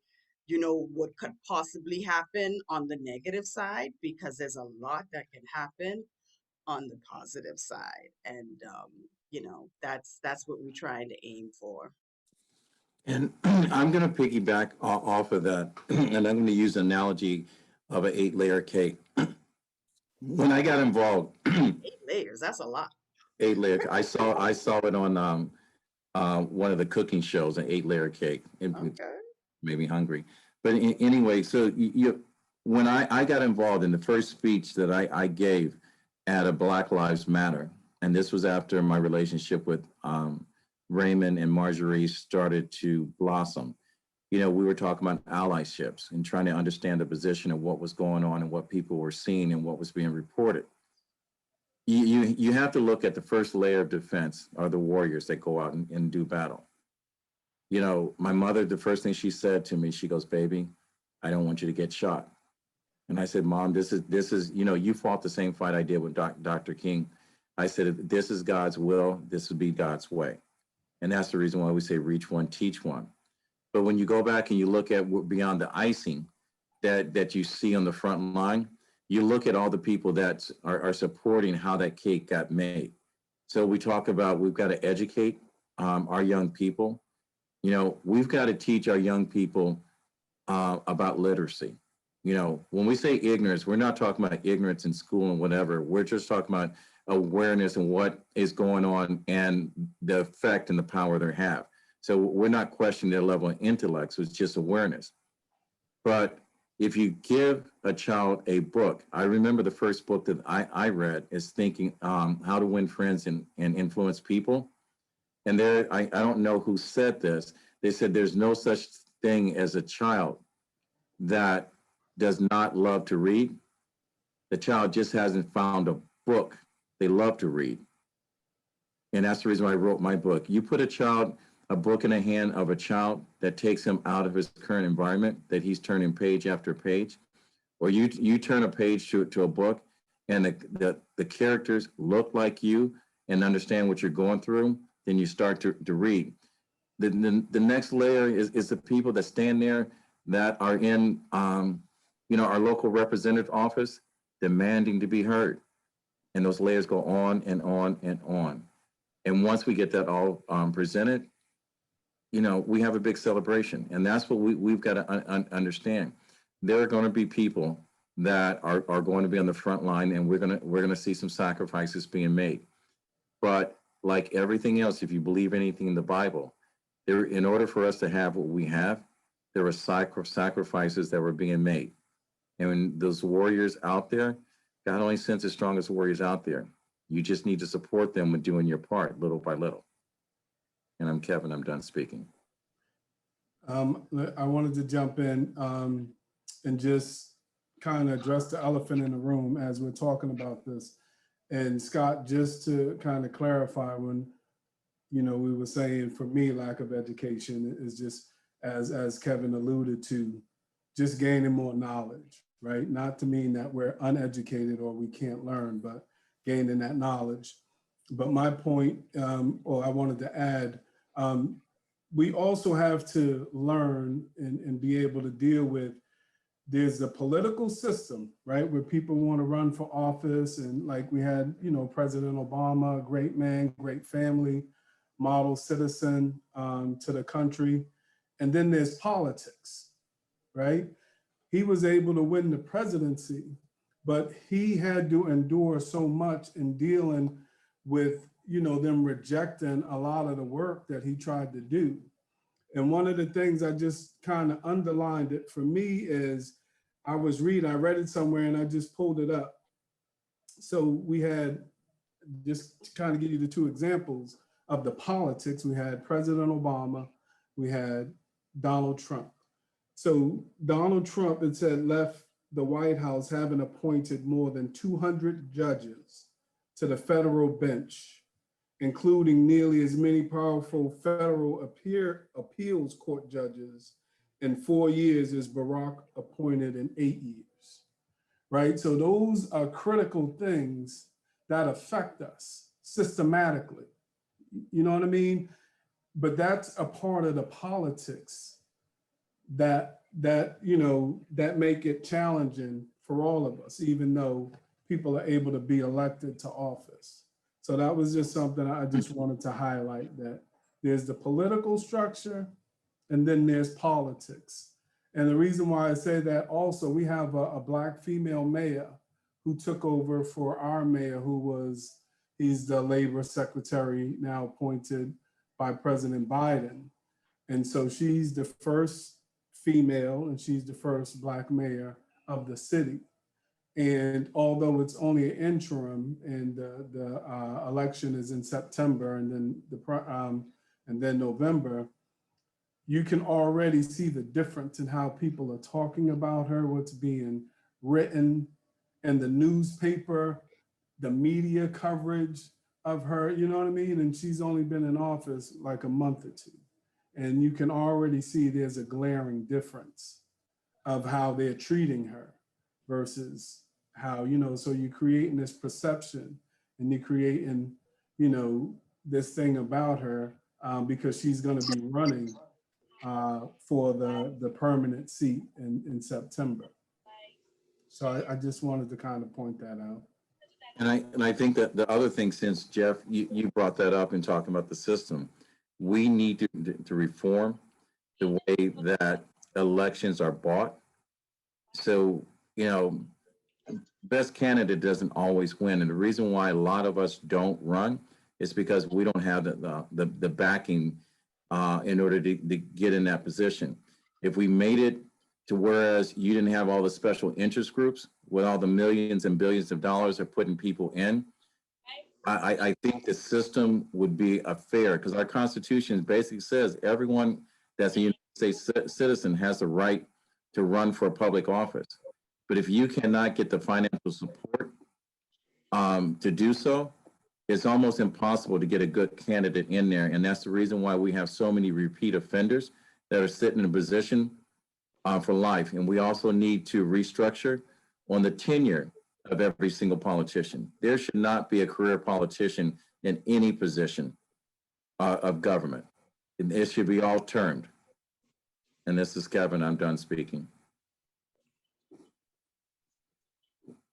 S1: what could possibly happen on the negative side, because there's a lot that can happen on the positive side. And that's what we're trying to aim for.
S4: And I'm going to piggyback off of that, and I'm going to use an analogy of an 8-layer cake. When I got involved,
S1: 8 layers, that's a lot.
S4: 8-layer, I saw it on one of the cooking shows, an 8-layer cake. It
S1: Okay.
S4: made me hungry. But anyway, so when I got involved in the first speech that I gave at a Black Lives Matter, and this was after my relationship with Raymond and Marjorie started to blossom. We were talking about allyships and trying to understand the position of what was going on and what people were seeing and what was being reported. You have to look at the first layer of defense are the warriors that go out and do battle. You know, my mother, the first thing she said to me, she goes, baby, I don't want you to get shot. And I said, Mom, this is, you know, you fought the same fight I did with Dr. King. I said, this is God's will. This would be God's way. And that's the reason why we say reach one, teach one. But when you go back and you look at beyond the icing that you see on the front line, you look at all the people that are supporting how that cake got made. So we talk about we've got to educate our young people. You know, we've got to teach our young people about literacy. You know, when we say ignorance, we're not talking about ignorance in school and whatever. We're just talking about awareness and what is going on and the effect and the power they have. So we're not questioning their level of intellect, so it's just awareness. But if you give a child a book, I remember the first book that I read is Thinking How to Win Friends and Influence People. And there, I don't know who said this. They said there's no such thing as a child that does not love to read. The child just hasn't found a book they love to read. And that's the reason why I wrote my book. You put a book in the hand of a child that takes him out of his current environment, that he's turning page after page, or you turn a page to a book and the characters look like you and understand what you're going through, then you start to read. The next layer is the people that stand there that are in our local representative office demanding to be heard. And those layers go on and on and on. And once we get that all presented, you know, we have a big celebration. And that's what we've got to understand. There are going to be people that are going to be on the front line, and we're going to see some sacrifices being made. But like everything else, if you believe anything in the Bible, in order for us to have what we have, there were sacrifices that were being made. And when those warriors out there, God only sends the strongest warriors out there. You just need to support them with doing your part little by little. And I'm Kevin, I'm done speaking.
S2: I wanted to jump in and just kind of address the elephant in the room as we're talking about this. And Scott, just to kind of clarify, when, you know, we were saying, for me, lack of education is just, as Kevin alluded to, just gaining more knowledge, right? Not to mean that we're uneducated or we can't learn, but gaining that knowledge. But my point, or I wanted to add, we also have to learn and be able to deal with, there's a political system, right, where people want to run for office, and like we had, you know, President Obama, great man, great family, model citizen to the country. And then there's politics, right? He was able to win the presidency, but he had to endure so much in dealing with, you know, them rejecting a lot of the work that he tried to do. And one of the things I just kind of underlined it for me is I read it somewhere and I just pulled it up. So we had, just to kind of give you the two examples of the politics, we had President Obama, we had Donald Trump. So Donald Trump, it said, left the White House having appointed more than 200 judges to the federal bench, including nearly as many powerful federal appeals court judges in 4 years as Barack appointed in 8 years, right? So those are critical things that affect us systematically. You know what I mean? But that's a part of the politics that you know, that make it challenging for all of us, even though people are able to be elected to office. So that was just something I just wanted to highlight, that there's the political structure and then there's politics. And the reason why I say that also, we have a Black female mayor who took over for our mayor, he's the labor secretary now appointed by President Biden. And so she's the first female and she's the first Black mayor of the city. And although it's only an interim, and the election is in September and then November, you can already see the difference in how people are talking about her, what's being written in the newspaper, the media coverage of her, you know what I mean? And she's only been in office like a month or two. And you can already see there's a glaring difference of how they're treating her versus how, you know, so you're creating this perception and you're creating, you know, this thing about her because she's going to be running for the permanent seat in September. So I just wanted to kind of point that out.
S4: And I think that the other thing, since Jeff, you brought that up in talking about the system, we need to reform the way that elections are bought. So, you know, best candidate doesn't always win. And the reason why a lot of us don't run is because we don't have the backing in order to get in that position. If we made it to whereas you didn't have all the special interest groups with all the millions and billions of dollars they're putting people in, I think the system would be a fair, because our Constitution basically says everyone that's a United States citizen has the right to run for a public office. But if you cannot get the financial support to do so, it's almost impossible to get a good candidate in there. And that's the reason why we have so many repeat offenders that are sitting in a position for life. And we also need to restructure on the tenure of every single politician. There should not be a career politician in any position of government. It should be all termed. And this is Kevin, I'm done speaking.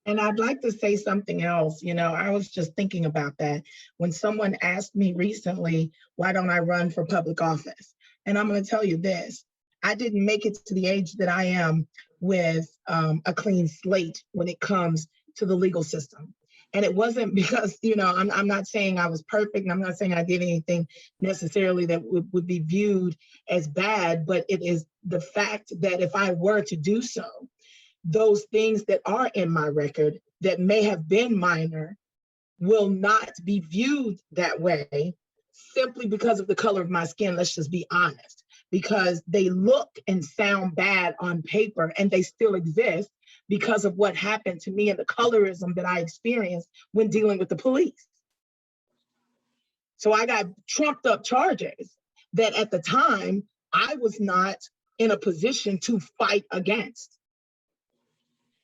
S3: And I'd like to say something else. You know, I was just thinking about that when someone asked me recently, why don't I run for public office? And I'm going to tell you this, I didn't make it to the age that I am with a clean slate when it comes to the legal system. And it wasn't because, you know, I'm not saying I was perfect, and I'm not saying I did anything necessarily that would be viewed as bad, but it is the fact that if I were to do so, those things that are in my record that may have been minor will not be viewed that way simply because of the color of my skin. Let's just be honest, because they look and sound bad on paper, and they still exist because of what happened to me and the colorism that I experienced when dealing with the police. So I got trumped up charges that at the time I was not in a position to fight against.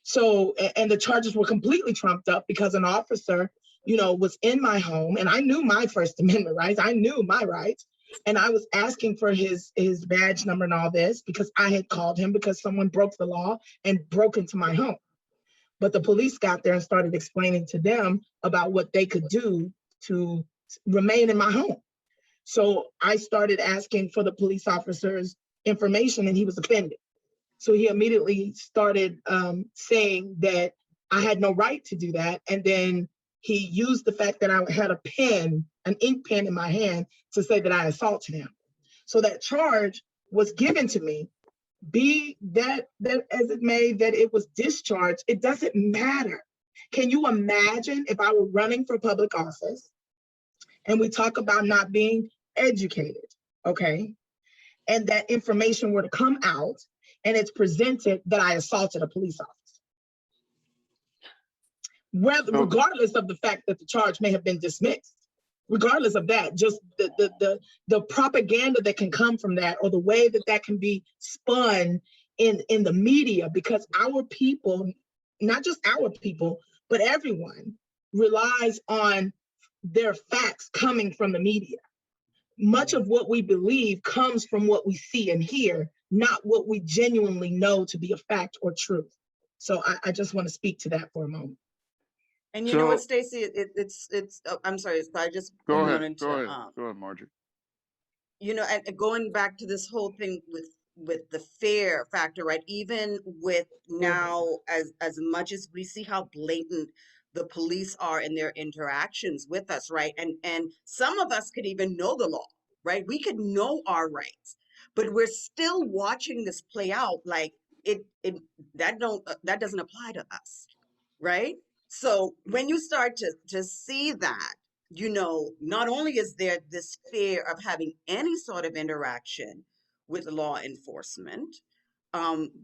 S3: So, and the charges were completely trumped up because an officer, you know, was in my home, and I knew my First Amendment rights. I knew my rights. And I was asking for his badge number and all this because I had called him because someone broke the law and broke into my home. But the police got there and started explaining to them about what they could do to remain in my home. So I started asking for the police officer's information, and he was offended. So he immediately started saying that I had no right to do that. And then he used the fact that I had a pen, an ink pen in my hand, to say that I assaulted him. So that charge was given to me. Be that as it may, that it was discharged, it doesn't matter. Can you imagine if I were running for public office and we talk about not being educated, okay? And that information were to come out and it's presented that I assaulted a police officer. Regardless of the fact that the charge may have been dismissed, regardless of that, just the propaganda that can come from that, or the way that that can be spun in the media, because our people, not just our people, but everyone relies on their facts coming from the media. Much of what we believe comes from what we see and hear, not what we genuinely know to be a fact or truth. So I just want to speak to that for a moment.
S1: And you know what, Stacey, it's I'm sorry, I just
S5: go ahead,
S1: wanted to,
S5: go ahead, Margie.
S1: You know, and going back to this whole thing with the fear factor, right? Even with now, as much as we see how blatant the police are in their interactions with us, right? And some of us could even know the law, right? We could know our rights, but we're still watching this play out like that doesn't apply to us, right? So when you start to see that, you know, not only is there this fear of having any sort of interaction with law enforcement,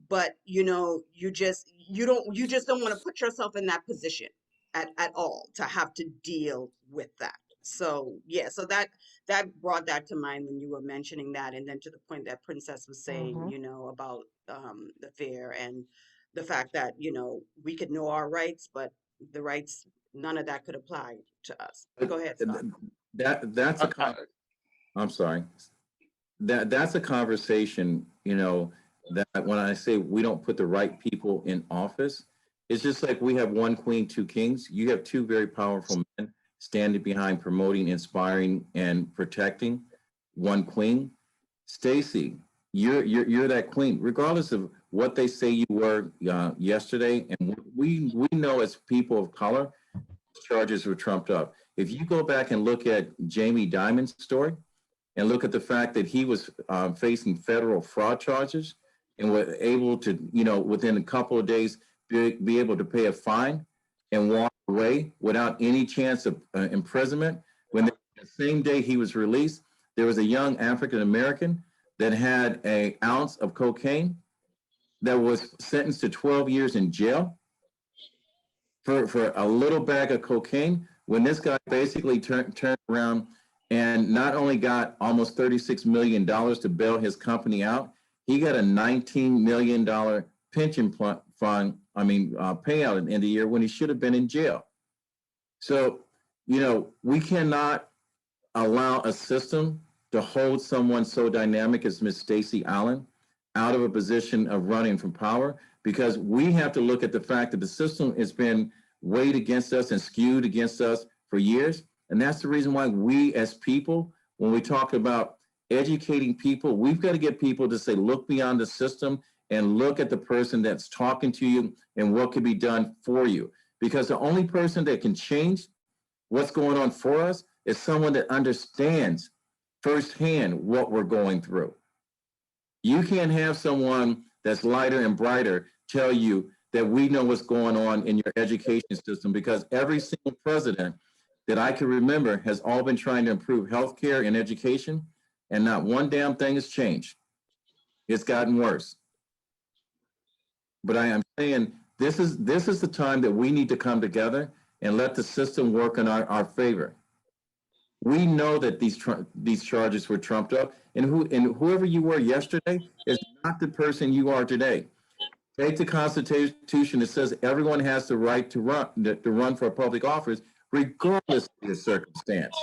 S1: but you know, you just don't want to put yourself in that position at all to have to deal with that. So yeah, so that brought that to mind when you were mentioning that, and then to the point that Princess was saying, you know, about the fair and the fact that, you know, we could know our rights, but the rights, none of that could apply to us. Go ahead, Scott.
S4: That's a I'm sorry. That's a conversation, you know, that when I say we don't put the right people in office, it's just like we have one queen, two kings. You have two very powerful men standing behind promoting, inspiring, and protecting one queen. Stacey, you're that queen, regardless of what they say you were yesterday. And we know as people of color, charges were trumped up. If you go back and look at Jamie Dimon's story, and look at the fact that he was facing federal fraud charges and was able to, you know, within a couple of days, be able to pay a fine and walk away without any chance of imprisonment. When the same day he was released, there was a young African American that had an ounce of cocaine that was sentenced to 12 years in jail for a little bag of cocaine. When this guy basically turned around and not only got almost $36 million to bail his company out, he got a $19 million pension fund, payout at the end of the year when he should have been in jail. So, you know, we cannot allow a system to hold someone so dynamic as Miss Stacey Allen out of a position of running from power, because we have to look at the fact that the system has been weighed against us and skewed against us for years. And that's the reason why we as people, when we talk about educating people, we've got to get people to say, look beyond the system and look at the person that's talking to you and what can be done for you. Because the only person that can change what's going on for us is someone that understands firsthand what we're going through. You can't have someone that's lighter and brighter tell you that we know what's going on in your education system, because every single president that I can remember has all been trying to improve healthcare and education, and not one damn thing has changed. It's gotten worse. But I am saying this is the time that we need to come together and let the system work in our favor. We know that these charges were trumped up, and whoever you were yesterday is not the person you are today. Take the Constitution that says everyone has the right to run for a public office, regardless of the circumstance.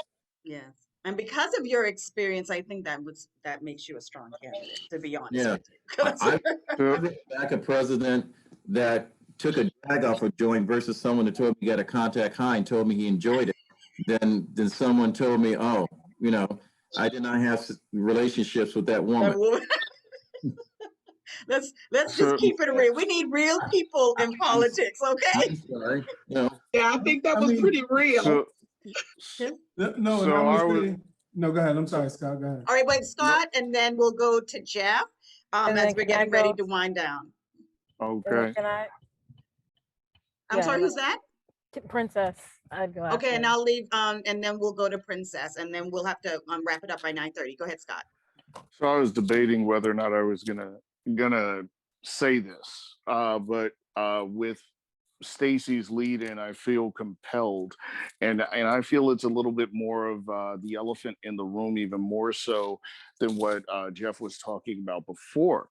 S1: Yes. And because of your experience, I think that makes you a strong candidate, to be honest
S4: Yeah.
S1: with you.
S4: I back a president that took a drag off a joint versus someone that told me he got a contact high and told me he enjoyed it. Then someone told me, oh, you know, I did not have relationships with that woman.
S1: Let's just keep it real. We need real people in politics, okay?
S4: I'm sorry. You know,
S3: Yeah, I think that was pretty real.
S2: No, go ahead. I'm sorry, Scott. Go ahead.
S1: All right, wait, Scott, and then we'll go to Jeff
S6: And
S1: as
S6: then
S1: we're
S6: can I
S1: getting ready
S6: go?
S1: to wind down.
S5: Okay.
S6: Can I?
S1: I'm
S6: Yeah,
S1: sorry,
S6: no.
S1: who's that?
S6: Princess, I'd go
S1: Okay, and
S6: after.
S1: I'll leave, and then we'll go to Princess, and then we'll have to wrap it up by 9:30. Go ahead, Scott.
S5: So I was debating whether or not I was gonna say this, but with Stacey's lead in, I feel compelled, and I feel it's a little bit more of the elephant in the room, even more so than what Jeff was talking about before,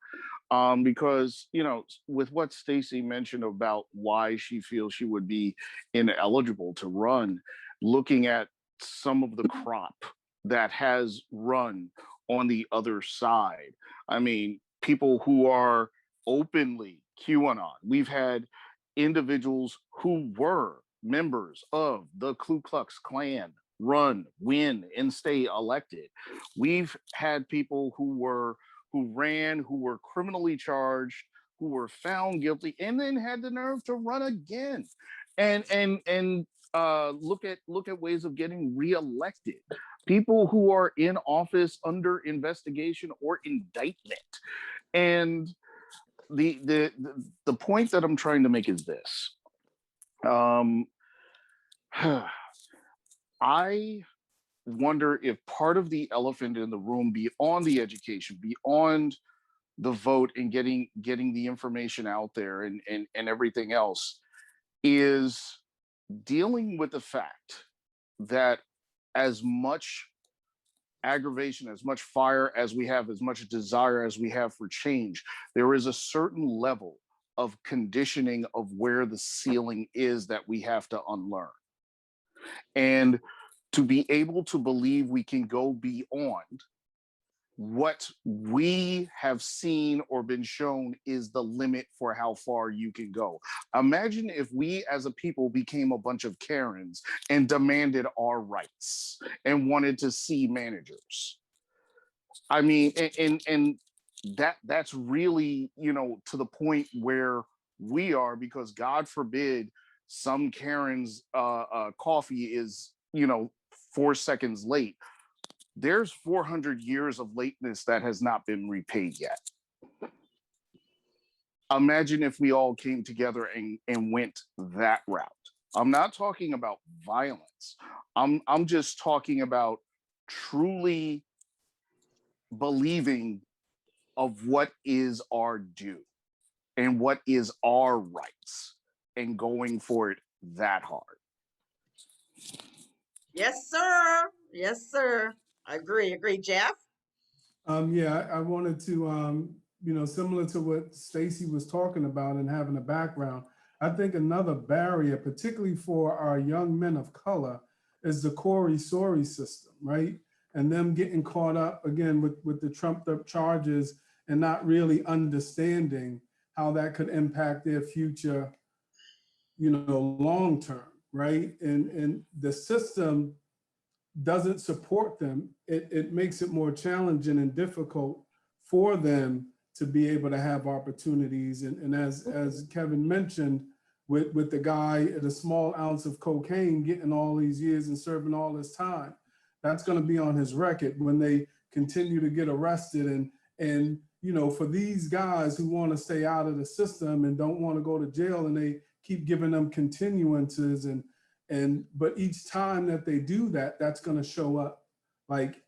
S5: because you know, with what Stacey mentioned about why she feels she would be ineligible to run, looking at some of the crop that has run on the other side. I mean, people who are openly QAnon. We've had individuals who were members of the Ku Klux Klan run, win, and stay elected. We've had people who ran, who were criminally charged, who were found guilty, and then had the nerve to run again, and look at ways of getting reelected. People who are in office under investigation or indictment, and the point that I'm trying to make is this. I wonder if part of the elephant in the room, beyond the education, beyond the vote, and getting the information out there and everything else, is dealing with the fact that as much aggravation, as much fire as we have, as much desire as we have for change, there is a certain level of conditioning of where the ceiling is that we have to unlearn. And to be able to believe we can go beyond what we have seen or been shown is the limit for how far you can go. Imagine if we as a people became a bunch of Karens and demanded our rights and wanted to see managers. I mean, and that's really, you know, to the point where we are, because God forbid some Karen's coffee is, you know, 4 seconds late. There's 400 years of lateness that has not been repaid yet. Imagine if we all came together and went that route. I'm not talking about violence. I'm just talking about truly believing of what is our due and what is our rights and going for it that hard.
S1: Yes, sir. Yes, sir. Agree. Jeff?
S2: Yeah, I wanted to, you know, similar to what Stacey was talking about and having a background, I think another barrier, particularly for our young men of color, is the Corey-Sorry system, right? And them getting caught up again with the trumped up charges and not really understanding how that could impact their future, you know, long term, right? And the system doesn't support them. It makes it more challenging and difficult for them to be able to have opportunities. And as Kevin mentioned, with the guy at a small ounce of cocaine getting all these years and serving all this time, that's going to be on his record when they continue to get arrested. And you know, for these guys who want to stay out of the system and don't want to go to jail, and they keep giving them continuances, but each time that they do that, that's going to show up. Like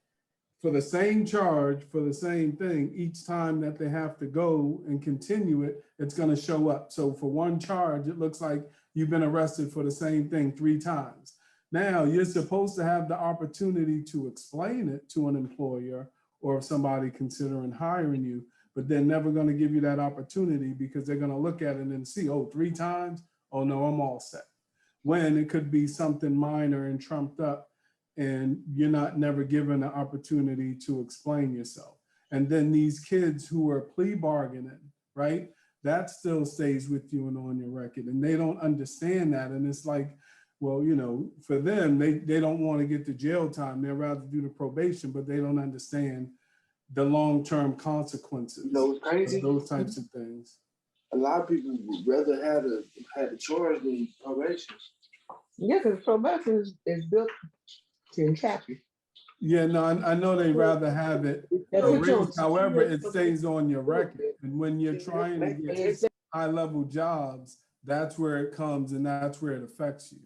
S2: for the same charge, for the same thing, each time that they have to go and continue it, it's going to show up. So for one charge, it looks like you've been arrested for the same thing 3 times. Now you're supposed to have the opportunity to explain it to an employer or somebody considering hiring you, but they're never going to give you that opportunity because they're going to look at it and see, oh, 3 times? Oh no, I'm all set. When it could be something minor and trumped up, and you're not never given the opportunity to explain yourself. And then these kids who are plea bargaining, right? That still stays with you and on your record. And they don't understand that. And it's like, well, you know, for them, they don't want to get to jail time. They'd rather do the probation, but they don't understand the long-term consequences,
S7: you know, it's crazy.
S2: Of those types of things.
S7: A lot of people would rather have the charge than probation.
S3: Yeah, because probation is built to entrap you.
S2: Yeah, no, I know they'd rather have it erased. However, it stays on your record. And when you're trying to get high-level jobs, that's where it comes and that's where it affects you.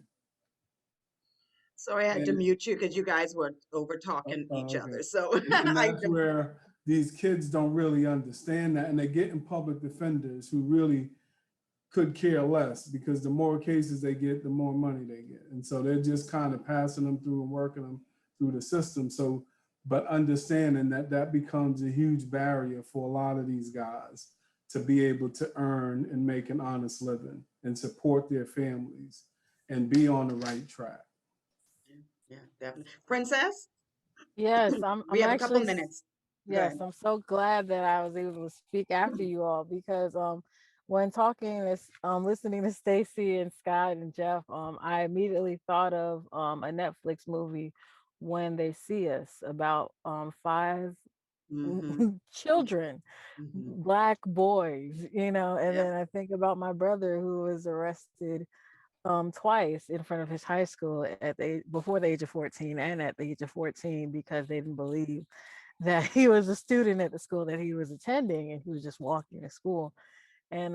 S1: Sorry, I had to mute you because you guys were over talking each other. So
S2: and that's where these kids don't really understand that, and they get in public defenders who really could care less, because the more cases they get, the more money they get. And so they're just kind of passing them through and working them through the system. So, but understanding that that becomes a huge barrier for a lot of these guys to be able to earn and make an honest living and support their families and be on the right track.
S1: Yeah, definitely. Princess?
S8: Yes,
S1: We
S8: I'm
S1: have a couple
S8: actually,
S1: minutes.
S8: yes, I'm so glad that I was able to speak after you all, because when talking this listening to Stacey and Scott and Jeff, I immediately thought of a Netflix movie, When They See Us, about 5 children, Black boys, you know, and then I think about my brother who was arrested twice in front of his high school before the age of 14 and at the age of 14, because they didn't believe that he was a student at the school that he was attending, and he was just walking to school. And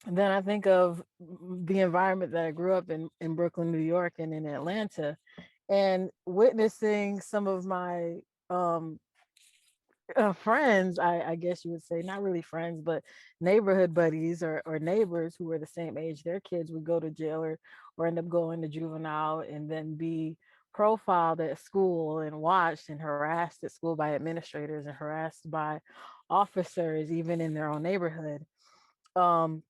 S8: then I think of the environment that I grew up in Brooklyn, New York, and in Atlanta, and witnessing some of my friends, I guess you would say, not really friends, but neighborhood buddies or neighbors who were the same age. Their kids would go to jail or end up going to juvenile and then be profiled at school and watched and harassed at school by administrators and harassed by officers, even in their own neighborhood. Um,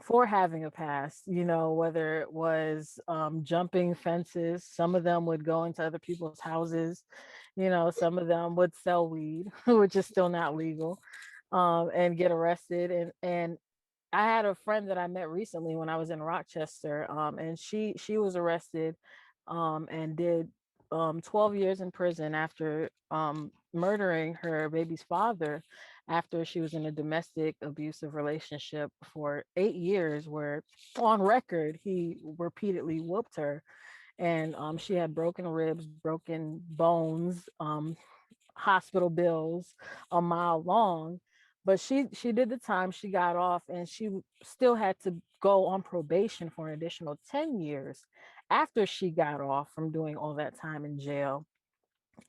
S8: for having a past, whether it was jumping fences, some of them would go into other people's houses, some of them would sell weed, which is still not legal, and get arrested. And I had a friend that I met recently when I was in Rochester, and she was arrested, and did 12 years in prison after murdering her baby's father, after she was in a domestic abusive relationship for 8 years, where on record he repeatedly whooped her, and she had broken ribs, broken bones, hospital bills a mile long. But she did the time, she got off, and she still had to go on probation for an additional 10 years after she got off from doing all that time in jail.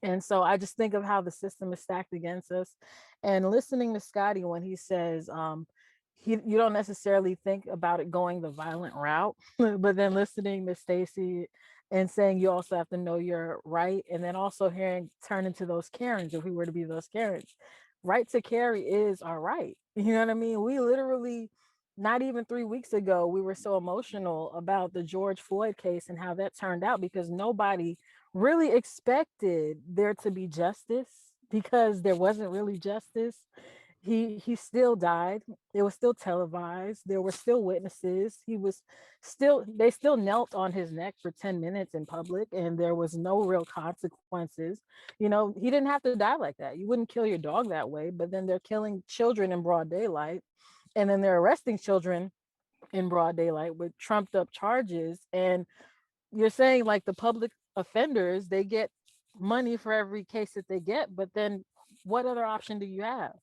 S8: And so I just think of how the system is stacked against us. And listening to Scotty when he says, you don't necessarily think about it going the violent route, but then listening to Stacey and saying you also have to know your right, and then also hearing turn into those Karens, if we were to be those Karens. Right to carry is our right. You know what I mean? We literally, not even 3 weeks ago, we were so emotional about the George Floyd case and how that turned out, because nobody really expected there to be justice, because there wasn't really justice. He still died. It was still televised. There were still witnesses. They still knelt on his neck for 10 minutes in public, and there was no real consequences. He didn't have to die like that. You wouldn't kill your dog that way, but then they're killing children in broad daylight, and then they're arresting children in broad daylight with trumped up charges. And you're saying, like, the public offenders, they get money for every case that they get, but then what other option do you have?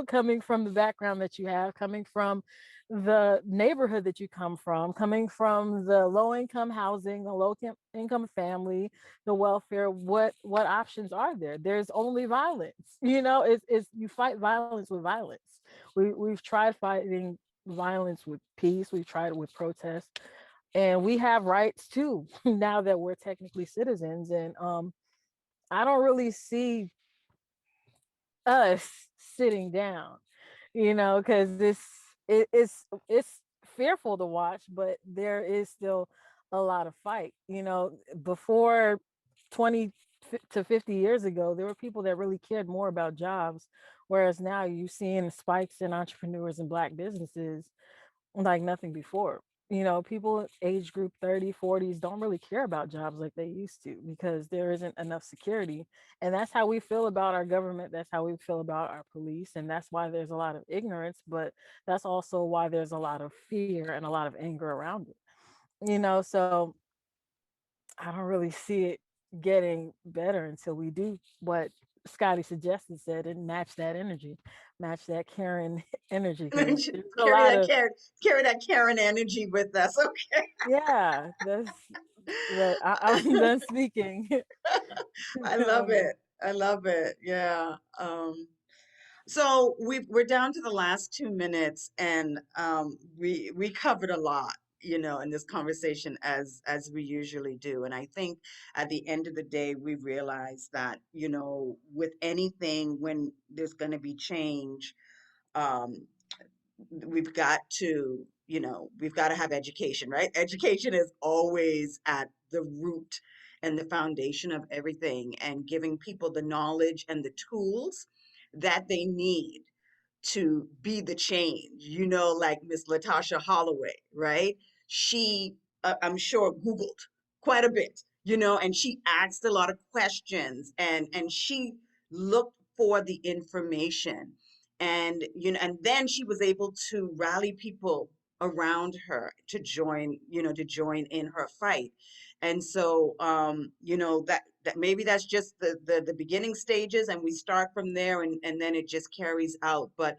S8: Coming from the background that you have, coming from the neighborhood that you come from, coming from the low income housing, the low income family, the welfare, what options are there? There's only violence. It's you fight violence with violence. We've tried fighting violence with peace. We've tried it with protest, and we have rights too now that we're technically citizens. And I don't really see us sitting down, because it's fearful to watch, but there is still a lot of fight. Before 20 to 50 years ago, there were people that really cared more about jobs, whereas now you're seeing spikes in entrepreneurs and Black businesses like nothing before. People age group 30, 40s don't really care about jobs like they used to, because there isn't enough security. And that's how we feel about our government. That's how we feel about our police. And that's why there's a lot of ignorance, but that's also why there's a lot of fear and a lot of anger around it. So I don't really see it getting better until we do what Scotty suggested, said, and match that energy, match that Karen energy. 'Cause there's a
S1: Carry
S8: lot
S1: that
S8: of,
S1: carry that Karen energy with us, okay?
S8: yeah, but I'm done speaking.
S1: I love
S8: I'm done.
S1: it. I love it. Yeah. So we're down to the last 2 minutes, and we covered a lot, in this conversation, as we usually do. And I think at the end of the day, we realize that, with anything, when there's going to be change, um, we've got to have education, right? Education is always at the root and the foundation of everything, and giving people the knowledge and the tools that they need to be the change, like Miss Latasha Holloway, right? She, I'm sure, Googled quite a bit, and she asked a lot of questions, and she looked for the information. And, and then she was able to rally people around her to join in her fight. And so, that maybe that's just the beginning stages, and we start from there, and then it just carries out. But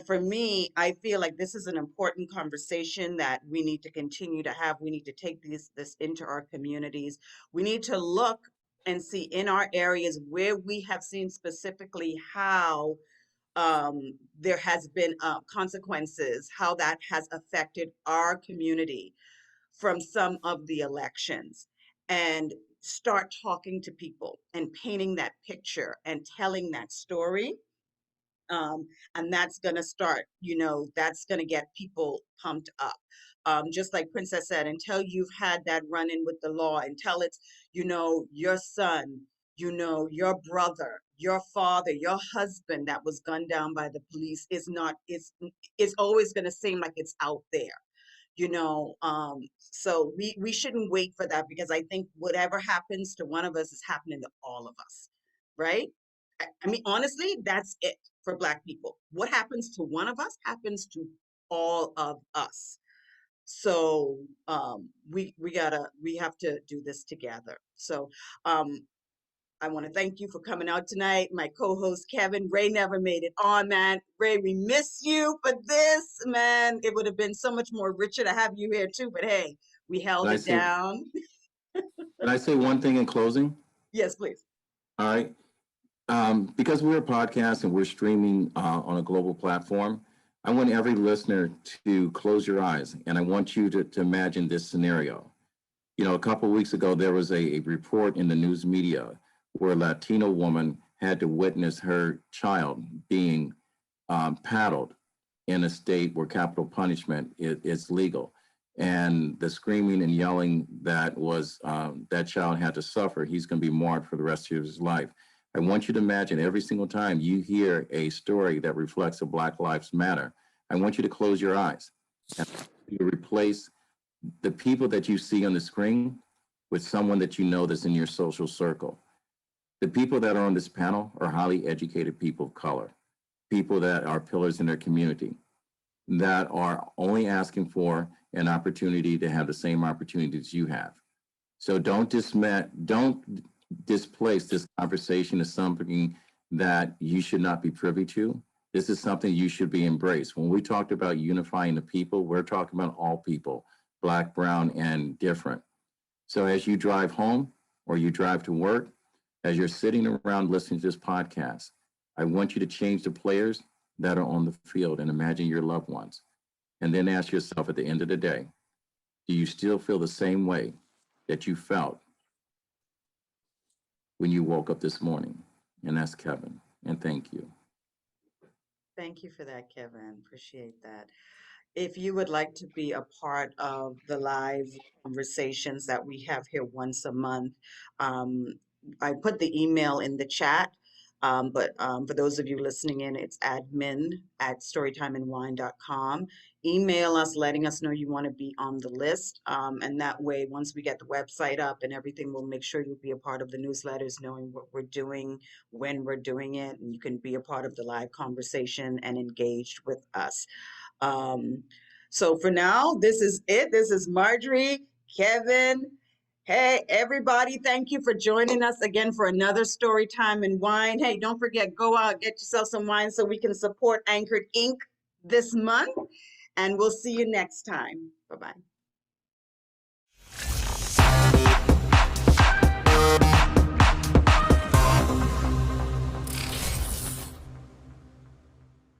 S1: for me, I feel like this is an important conversation that we need to continue to have. We need to take this into our communities. We need to look and see in our areas where we have seen specifically how there has been consequences, how that has affected our community from some of the elections. and start talking to people and painting that picture and telling that story. And that's going to start, that's going to get people pumped up. Just like Princess said, until you've had that run-in with the law, until it's, your son, your brother, your father, your husband that was gunned down by the police is always going to seem like it's out there. So we shouldn't wait for that, because I think whatever happens to one of us is happening to all of us, right? I mean, honestly, that's it for Black people. What happens to one of us happens to all of us. So we have to do this together. So I want to thank you for coming out tonight. My co-host Kevin, Ray never made it on, man. Ray, we miss you for this, man. It would have been so much more richer to have you here too, but hey, we held it down.
S4: Can I say one thing in closing?
S1: Yes, please.
S4: All right. Because we're a podcast and we're streaming on a global platform, I want every listener to close your eyes, and I want you to imagine this scenario. A couple of weeks ago, there was a report in the news media where a Latino woman had to witness her child being paddled in a state where capital punishment is legal. And the screaming and yelling that that child had to suffer, he's going to be marked for the rest of his life. I want you to imagine every single time you hear a story that reflects a Black Lives Matter, I want you to close your eyes and you replace the people that you see on the screen with someone that you know that's in your social circle. The people that are on this panel are highly educated people of color, people that are pillars in their community, that are only asking for an opportunity to have the same opportunities you have. So don't displace this conversation as something that you should not be privy to. This is something you should be embraced. When we talked about unifying the people, we're talking about all people, Black, brown, and different. So as you drive home or you drive to work, as you're sitting around listening to this podcast, I want you to change the players that are on the field and imagine your loved ones. And then ask yourself at the end of the day, do you still feel the same way that you felt when you woke up this morning? And that's Kevin. And thank you.
S1: Thank you for that, Kevin. Appreciate that. If you would like to be a part of the live conversations that we have here once a month, I put the email in the chat. But for those of you listening in, it's admin@storytimeandwine.com. Email us letting us know you want to be on the list. And that way, once we get the website up and everything, we'll make sure you'll be a part of the newsletters, knowing what we're doing, when we're doing it, and you can be a part of the live conversation and engaged with us. So for now, this is it. This is Marjorie, Kevin. Hey, everybody, thank you for joining us again for another Story Time and Wine. Hey, don't forget, go out, get yourself some wine so we can support Anchored Inc. this month. And we'll see you next time. Bye-bye.